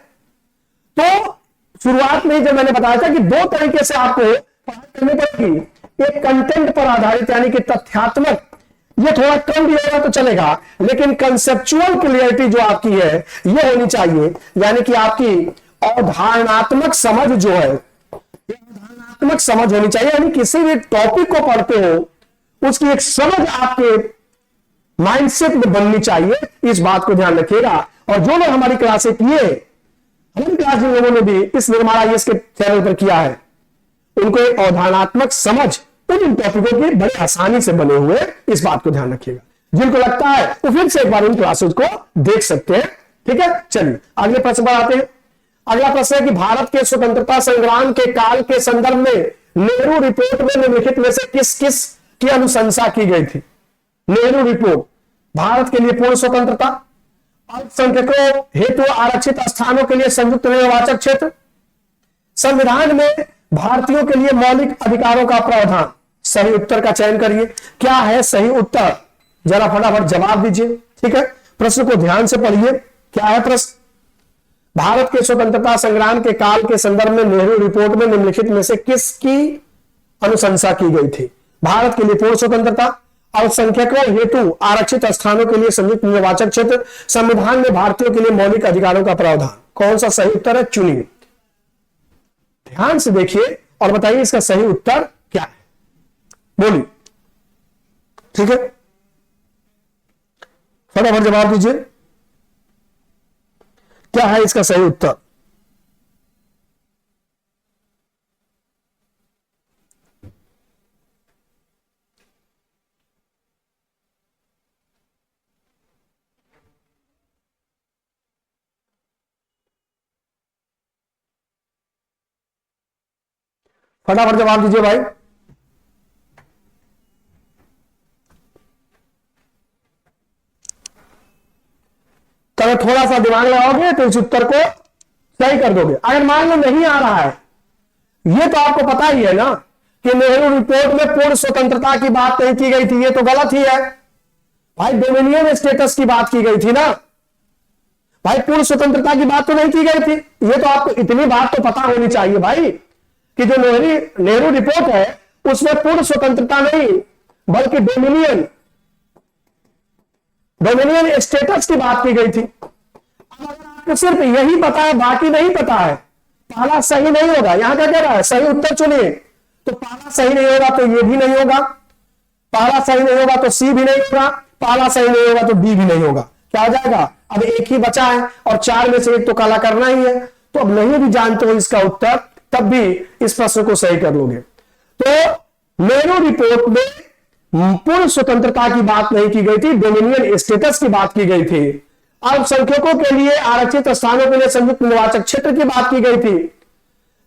तो शुरुआत में जब मैंने बताया था कि दो तरीके से आपको पढ़ाई करनी पड़ेगी, एक कंटेंट पर आधारित यानी कि तथ्यात्मक, ये थोड़ा कम भी होगा तो चलेगा, लेकिन कंसेप्चुअल क्लियरिटी जो आपकी है ये होनी चाहिए, यानी कि आपकी अवधारणात्मक समझ जो है, अवधारणात्मक समझ होनी चाहिए, यानी किसी भी टॉपिक को पढ़ते हो उसकी एक समझ आपके माइंडसेट में बननी चाहिए, इस बात को ध्यान रखिएगा। और जो लोग हमारी क्लासें किए, हमारी क्लास जिन लोगों ने भी इस निर्माण आईएएस के चैनल पर किया है, उनको एक अवधारणात्मक समझ उन टॉपिकों के बड़े आसानी से बने हुए, इस बात को ध्यान रखिएगा। जिनको लगता है वो फिर से एक बार उन क्लासेस को देख सकते हैं। ठीक है, चलिए अगले प्रश्न पर आते हैं। अगला प्रश्न है कि भारत के स्वतंत्रता संग्राम के काल के संदर्भ में नेहरू रिपोर्ट में निम्नलिखित में से किस किस की अनुशंसा की गई थी? नेहरू रिपोर्ट, भारत के लिए पूर्ण स्वतंत्रता, अल्पसंख्यकों हेतु आरक्षित स्थानों के लिए संयुक्त निर्वाचक क्षेत्र, संविधान में भारतीयों के लिए मौलिक अधिकारों का प्रावधान। सही उत्तर का चयन करिए। क्या है सही उत्तर, जरा फटाफट जवाब दीजिए। ठीक है, प्रश्न को ध्यान से पढ़िए। क्या है प्रश्न? भारत के स्वतंत्रता संग्राम के काल के संदर्भ में नेहरू रिपोर्ट में निम्नलिखित में से किसकी अनुशंसा की गई थी? भारत के लिए पूर्ण स्वतंत्रता, अल्पसंख्यकों हेतु आरक्षित स्थानों के लिए संयुक्त निर्वाचक क्षेत्र, संविधान में भारतीयों के लिए मौलिक अधिकारों का प्रावधान। कौन सा सही उत्तर है, चुनिए। ध्यान से देखिए और बताइए इसका सही उत्तर क्या है, बोलिए। ठीक है, फटाफट जवाब दीजिए। क्या है इसका सही उत्तर? फटाफट जवाब दीजिए भाई। तो थोड़ा सा दिमाग लगाओगे तो इस उत्तर को सही कर दोगे। अगर मान लो नहीं आ रहा है, ये तो आपको पता ही है ना कि नेहरू रिपोर्ट में पूर्ण स्वतंत्रता की बात नहीं की गई थी, ये तो गलत ही है भाई। डोमिनियन स्टेटस की बात की गई थी ना भाई, पूर्ण स्वतंत्रता की बात तो नहीं की गई थी। ये तो आपको इतनी बात तो पता होनी चाहिए भाई कि जो नेहरू रिपोर्ट है उसमें पूर्ण स्वतंत्रता नहीं बल्कि डोमिनियन स्टेटस की बात की गई थी। अब अगर आपको सिर्फ यही पता है बाकी नहीं पता है, पहला सही नहीं होगा। यहां क्या कह रहा है, सही उत्तर चुनिए। तो पहला सही नहीं होगा तो ये भी नहीं होगा, पहला सही नहीं होगा तो सी भी नहीं होगा, पहला सही नहीं होगा तो डी भी नहीं होगा। क्या हो जाएगा? अब एक ही बचा है और चार में से एक तो काला करना ही है। तो अब नहीं भी जानते हो इसका उत्तर, तब भी इस प्रश्न को सही कर लोगे। तो नेहरू रिपोर्ट में पूर्ण स्वतंत्रता की बात नहीं की गई थी, डोमिनियन स्टेटस की बात की गई थी। अल्पसंख्यकों के लिए आरक्षित स्थानों के लिए संयुक्त निर्वाचक क्षेत्र की बात की गई थी।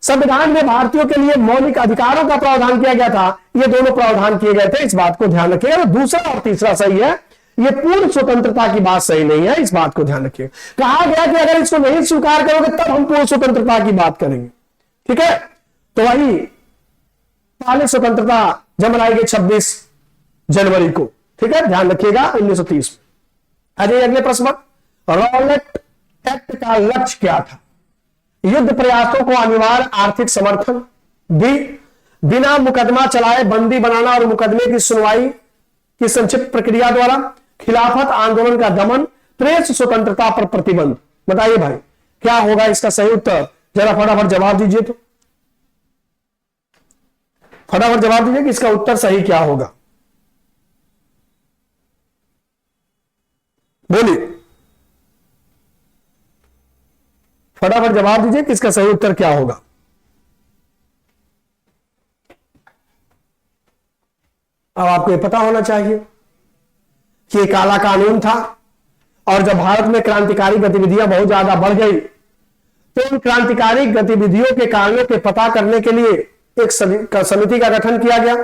संविधान में भारतीयों के लिए मौलिक अधिकारों का प्रावधान किया गया था। ये दोनों प्रावधान किए गए थे, इस बात को ध्यान रखिएगा। दूसरा और तीसरा सही है, ये पूर्ण स्वतंत्रता की बात सही नहीं है, इस बात को ध्यान रखिएगा। कहा गया कि अगर इसको नहीं स्वीकार करोगे तब हम पूर्ण स्वतंत्रता की बात करेंगे। ठीक है, तो वही पहली स्वतंत्रता जब मनाई गई 26 जनवरी को। ठीक है, ध्यान रखिएगा 1930 में। अगले प्रश्न, रॉलेट एक्ट का लक्ष्य क्या था? युद्ध प्रयासों को अनिवार्य आर्थिक समर्थन, बिना मुकदमा चलाए बंदी बनाना और मुकदमे की सुनवाई की संक्षिप्त प्रक्रिया द्वारा, खिलाफत आंदोलन का दमन, प्रेस स्वतंत्रता पर प्रतिबंध। बताइए भाई क्या होगा इसका सही उत्तर, जरा फटाफट जवाब दीजिए। तो फटाफट जवाब दीजिए कि इसका उत्तर सही क्या होगा, बोलिए फटाफट जवाब दीजिए कि इसका सही उत्तर क्या होगा। अब आपको ये पता होना चाहिए कि ये काला कानून था, और जब भारत में क्रांतिकारी गतिविधियां बहुत ज्यादा बढ़ गई तो उन क्रांतिकारी गतिविधियों के कारणों के पता करने के लिए एक समिति का गठन किया गया,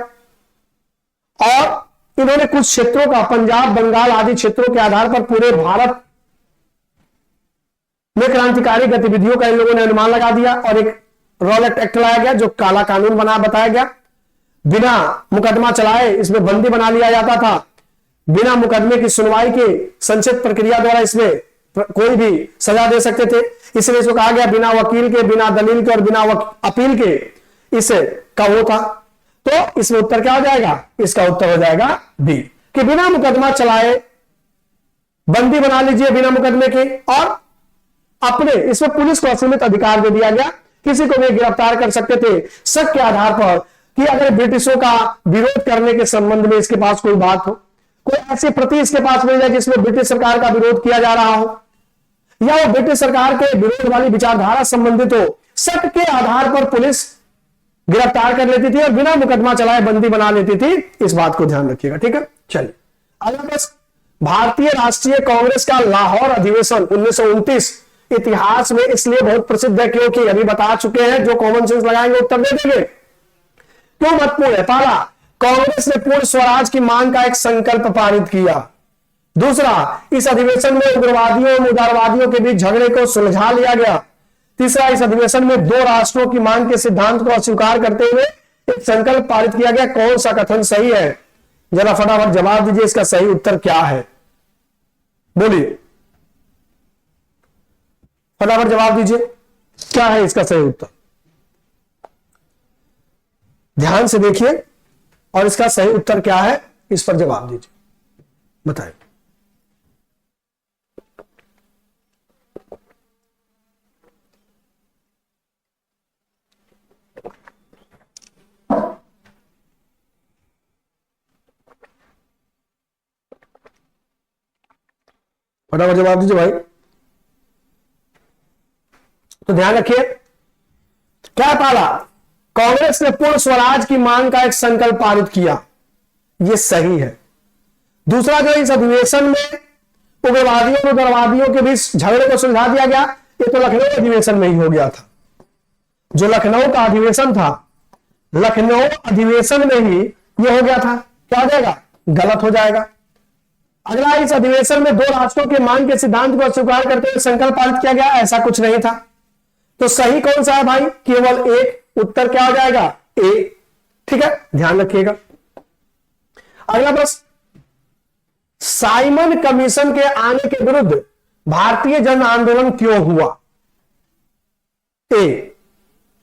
और इन्होंने कुछ क्षेत्रों का, पंजाब बंगाल आदि क्षेत्रों के आधार पर पूरे भारत में क्रांतिकारी गतिविधियों का इन लोगों ने अनुमान लगा दिया, और एक रॉलेट एक्ट लाया गया जो काला कानून बताया गया। बिना मुकदमा चलाए इसमें बंदी बना लिया जाता था, बिना मुकदमे की सुनवाई के संक्षिप्त प्रक्रिया द्वारा इसमें कोई भी सजा दे सकते थे। इसलिए इसको कहा गया बिना वकील के, बिना दलील के और बिना अपील के इसे का वो था। तो इसमें उत्तर क्या हो जाएगा, इसका उत्तर हो जाएगा बी, कि बिना मुकदमा चलाए बंदी बना लीजिए बिना मुकदमे के, और अपने इसमें पुलिस को असीमित अधिकार दे दिया गया, किसी को भी गिरफ्तार कर सकते थे शक के आधार पर कि अगर ब्रिटिशों का विरोध करने के संबंध में इसके पास कोई बात हो, कोई ऐसी प्रति इसके पास मिल जाए जिसमें ब्रिटिश सरकार का विरोध किया जा रहा हो, या वो ब्रिटिश सरकार के विरोध वाली विचारधारा संबंधित हो, शक के आधार पर पुलिस गिरफ्तार कर लेती थी और बिना मुकदमा चलाए बंदी बना लेती थी। इस बात को ध्यान रखिएगा, ठीक है। चलिए अगला प्रश्न, भारतीय राष्ट्रीय कांग्रेस का लाहौर अधिवेशन 1929 इतिहास में इसलिए बहुत प्रसिद्ध है क्योंकि अभी बता चुके हैं, जो कॉमन सेंस लगाएंगे उत्तर दे देंगे। क्यों महत्वपूर्ण है? पहला, कांग्रेस ने पूर्ण स्वराज की मांग का एक संकल्प पारित किया। दूसरा, इस अधिवेशन में उग्रवादियों और उदारवादियों के बीच झगड़े को सुलझा लिया गया। तीसरा, इस अधिवेशन में दो राष्ट्रों की मांग के सिद्धांत को अस्वीकार करते हुए एक संकल्प पारित किया गया। कौन सा कथन सही है? जरा फटाफट जवाब दीजिए, इसका सही उत्तर क्या है, बोलिए फटाफट जवाब दीजिए, क्या है इसका सही उत्तर? ध्यान से देखिए और इसका सही उत्तर क्या है इस पर जवाब दीजिए, बताइए। फटाफट जवाब दीजिए भाई। तो ध्यान रखिए, क्या पाला? कांग्रेस ने पूर्ण स्वराज की मांग का एक संकल्प पारित किया, यह सही है। दूसरा, जो इस अधिवेशन में उग्रवादियों और उग्रवादियों के बीच झगड़े को सुलझा दिया गया, ये तो लखनऊ अधिवेशन में ही हो गया था। जो लखनऊ का अधिवेशन था, लखनऊ अधिवेशन में ही यह हो गया था। क्या हो जाएगा? गलत हो जाएगा। अगला, इस अधिवेशन में दो राष्ट्रों के मांग के सिद्धांत को अस्वीकार करते हुए संकल्प पारित किया गया, ऐसा कुछ नहीं था। तो सही कौन सा है भाई? केवल एक। उत्तर क्या हो जाएगा? ए, ठीक है, ध्यान रखिएगा। अगला प्रश्न, साइमन कमीशन के आने के विरुद्ध भारतीय जन आंदोलन क्यों हुआ? ए,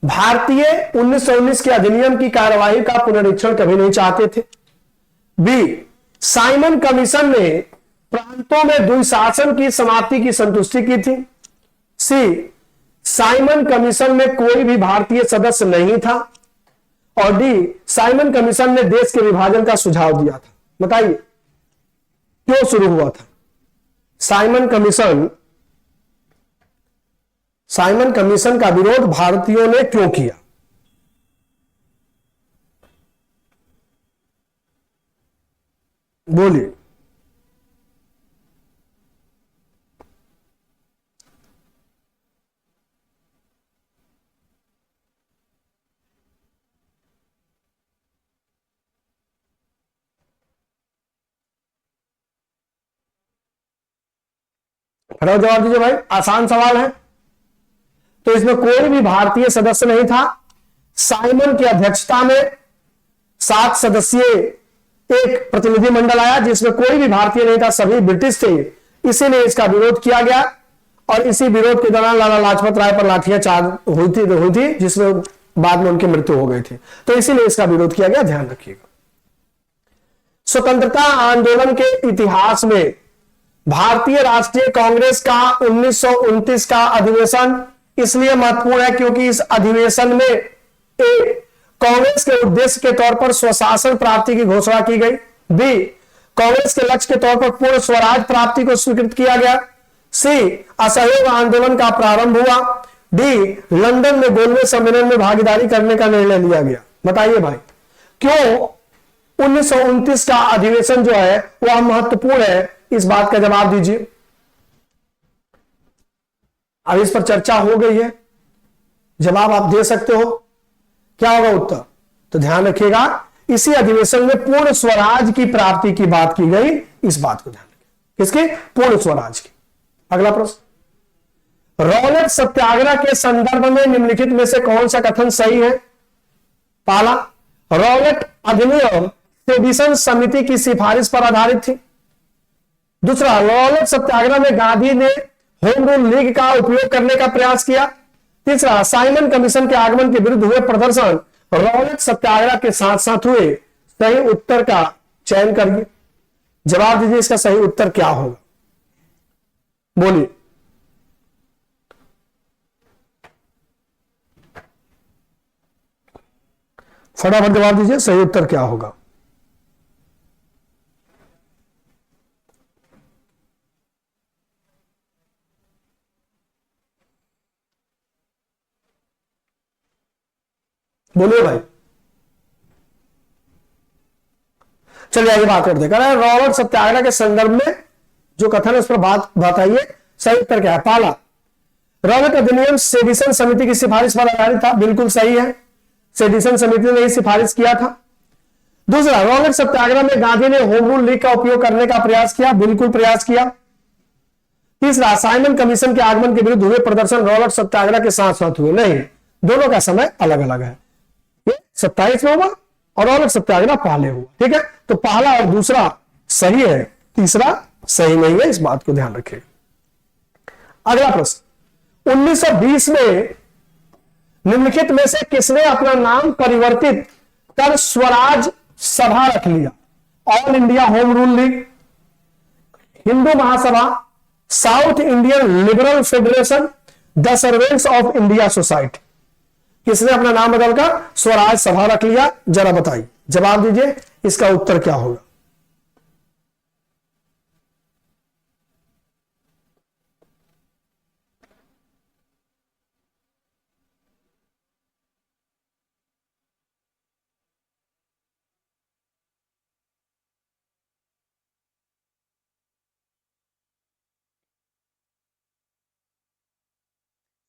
भारतीय 1919 के अधिनियम की कार्यवाही का पुनरीक्षण कभी नहीं चाहते थे। बी, साइमन कमीशन ने प्रांतों में द्विशासन की समाप्ति की संतुष्टि की थी। सी, साइमन कमीशन में कोई भी भारतीय सदस्य नहीं था। और डी, साइमन कमीशन ने देश के विभाजन का सुझाव दिया था। बताइए क्यों शुरू हुआ था साइमन कमीशन का विरोध भारतीयों ने क्यों किया? बोलिए। फटाफट जवाब दीजिए भाई, आसान सवाल है। तो इसमें कोई भी भारतीय सदस्य नहीं था। साइमन की अध्यक्षता में 7 सदस्यीय एक प्रतिनिधि मंडल आया जिसमें कोई भी भारतीय नहीं था, सभी ब्रिटिश थे। इसीलिए इसका विरोध किया गया और इसी विरोध के दौरान लाला लाजपत राय पर लाठियां हुई थी जिसमें बाद में उनकी मृत्यु हो गई थी। तो इसीलिए इसका विरोध किया गया, ध्यान रखिएगा। स्वतंत्रता आंदोलन के इतिहास में भारतीय राष्ट्रीय कांग्रेस का 1929 का अधिवेशन इसलिए महत्वपूर्ण है क्योंकि इस अधिवेशन में कांग्रेस के उद्देश्य के तौर पर स्वशासन प्राप्ति की घोषणा की गई। बी, कांग्रेस के लक्ष्य के तौर पर पूर्ण स्वराज प्राप्ति को स्वीकृत किया गया। सी, असहयोग आंदोलन का प्रारंभ हुआ। डी, लंदन में गोलमेज सम्मेलन में भागीदारी करने का निर्णय लिया गया। बताइए भाई, क्यों 1929 का अधिवेशन जो है वह महत्वपूर्ण है? इस बात का जवाब दीजिए। अब इस पर चर्चा हो गई है, जवाब आप दे सकते हो। क्या होगा उत्तर? तो ध्यान रखिएगा, इसी अधिवेशन में पूर्ण स्वराज की प्राप्ति की बात की गई। इस बात को ध्यान रखिए, किसकी? पूर्ण स्वराज की। अगला प्रश्न, रॉलेट सत्याग्रह के संदर्भ में निम्नलिखित में से कौन सा कथन सही है? पहला, रॉलेट अधिनियम सेडिशन समिति की सिफारिश पर आधारित थी। दूसरा, रॉलेट सत्याग्रह में गांधी ने होम रूल लीग का उपयोग करने का प्रयास किया। तीसरा, साइमन कमीशन के आगमन के विरुद्ध हुए प्रदर्शन रॉलेट सत्याग्रह के साथ साथ हुए। सही उत्तर का चयन करिए, जवाब दीजिए, इसका सही उत्तर क्या होगा? बोलिए। फटाफट जवाब दीजिए, सही उत्तर क्या होगा? बोलिए भाई। चलिए आगे बात करते हैं। रॉलेट सत्याग्रह के संदर्भ में जो कथन है उस पर बात बताइए, सही उत्तर क्या है? पहला, रॉलेट अधिनियम सेडिशन समिति की सिफारिश पर आधारित था। बिल्कुल सही है, सेडिशन समिति ने ही सिफारिश किया था। दूसरा, रॉलेट सत्याग्रह में गांधी ने होम रूल लीग का उपयोग करने का प्रयास किया। बिल्कुल प्रयास किया। तीसरा, साइमन कमीशन के आगमन के विरुद्ध हुए प्रदर्शन रॉलेट सत्याग्रह के साथ साथ हुए। नहीं, दोनों का समय अलग अलग है। 27 में हुआ और रॉलेट सत्याग्रह पहले हुआ। ठीक है, तो पहला और दूसरा सही है, तीसरा सही नहीं है। इस बात को ध्यान रखिए। अगला प्रश्न, 1920 में निम्नलिखित में से किसने अपना नाम परिवर्तित कर स्वराज सभा रख लिया? All India home rule league, Hindu Mahasabha, south Indian liberal federation, the servants of India society. किसने अपना नाम बदलकर स्वराज सभा रख लिया? जरा बताइए, जवाब दीजिए, इसका उत्तर क्या होगा?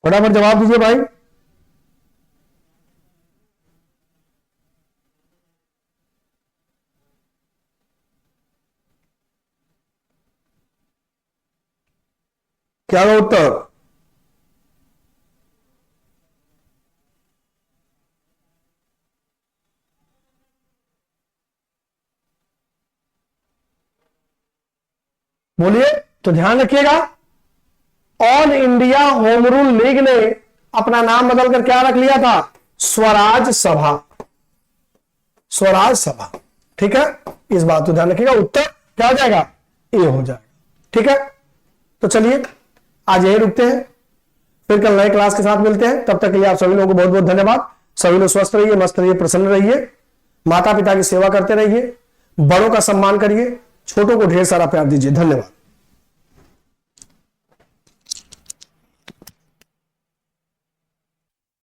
फटाफट जवाब दीजिए भाई। क्या होगा उत्तर? बोलिए। तो ध्यान रखिएगा, all India home rule league ने अपना नाम बदलकर क्या रख लिया था? स्वराज सभा। स्वराज सभा। ठीक है, इस बात को ध्यान रखिएगा। उत्तर क्या हो जाएगा? ए हो जाएगा। ठीक है, तो चलिए आज यही रुकते हैं, फिर कल नए क्लास के साथ मिलते हैं। तब तक के लिए आप सभी लोगों को बहुत बहुत धन्यवाद। सभी लोग स्वस्थ रहिए, मस्त रहिए, प्रसन्न रहिए, माता पिता की सेवा करते रहिए, बड़ों का सम्मान करिए, छोटों को ढेर सारा प्यार दीजिए। धन्यवाद।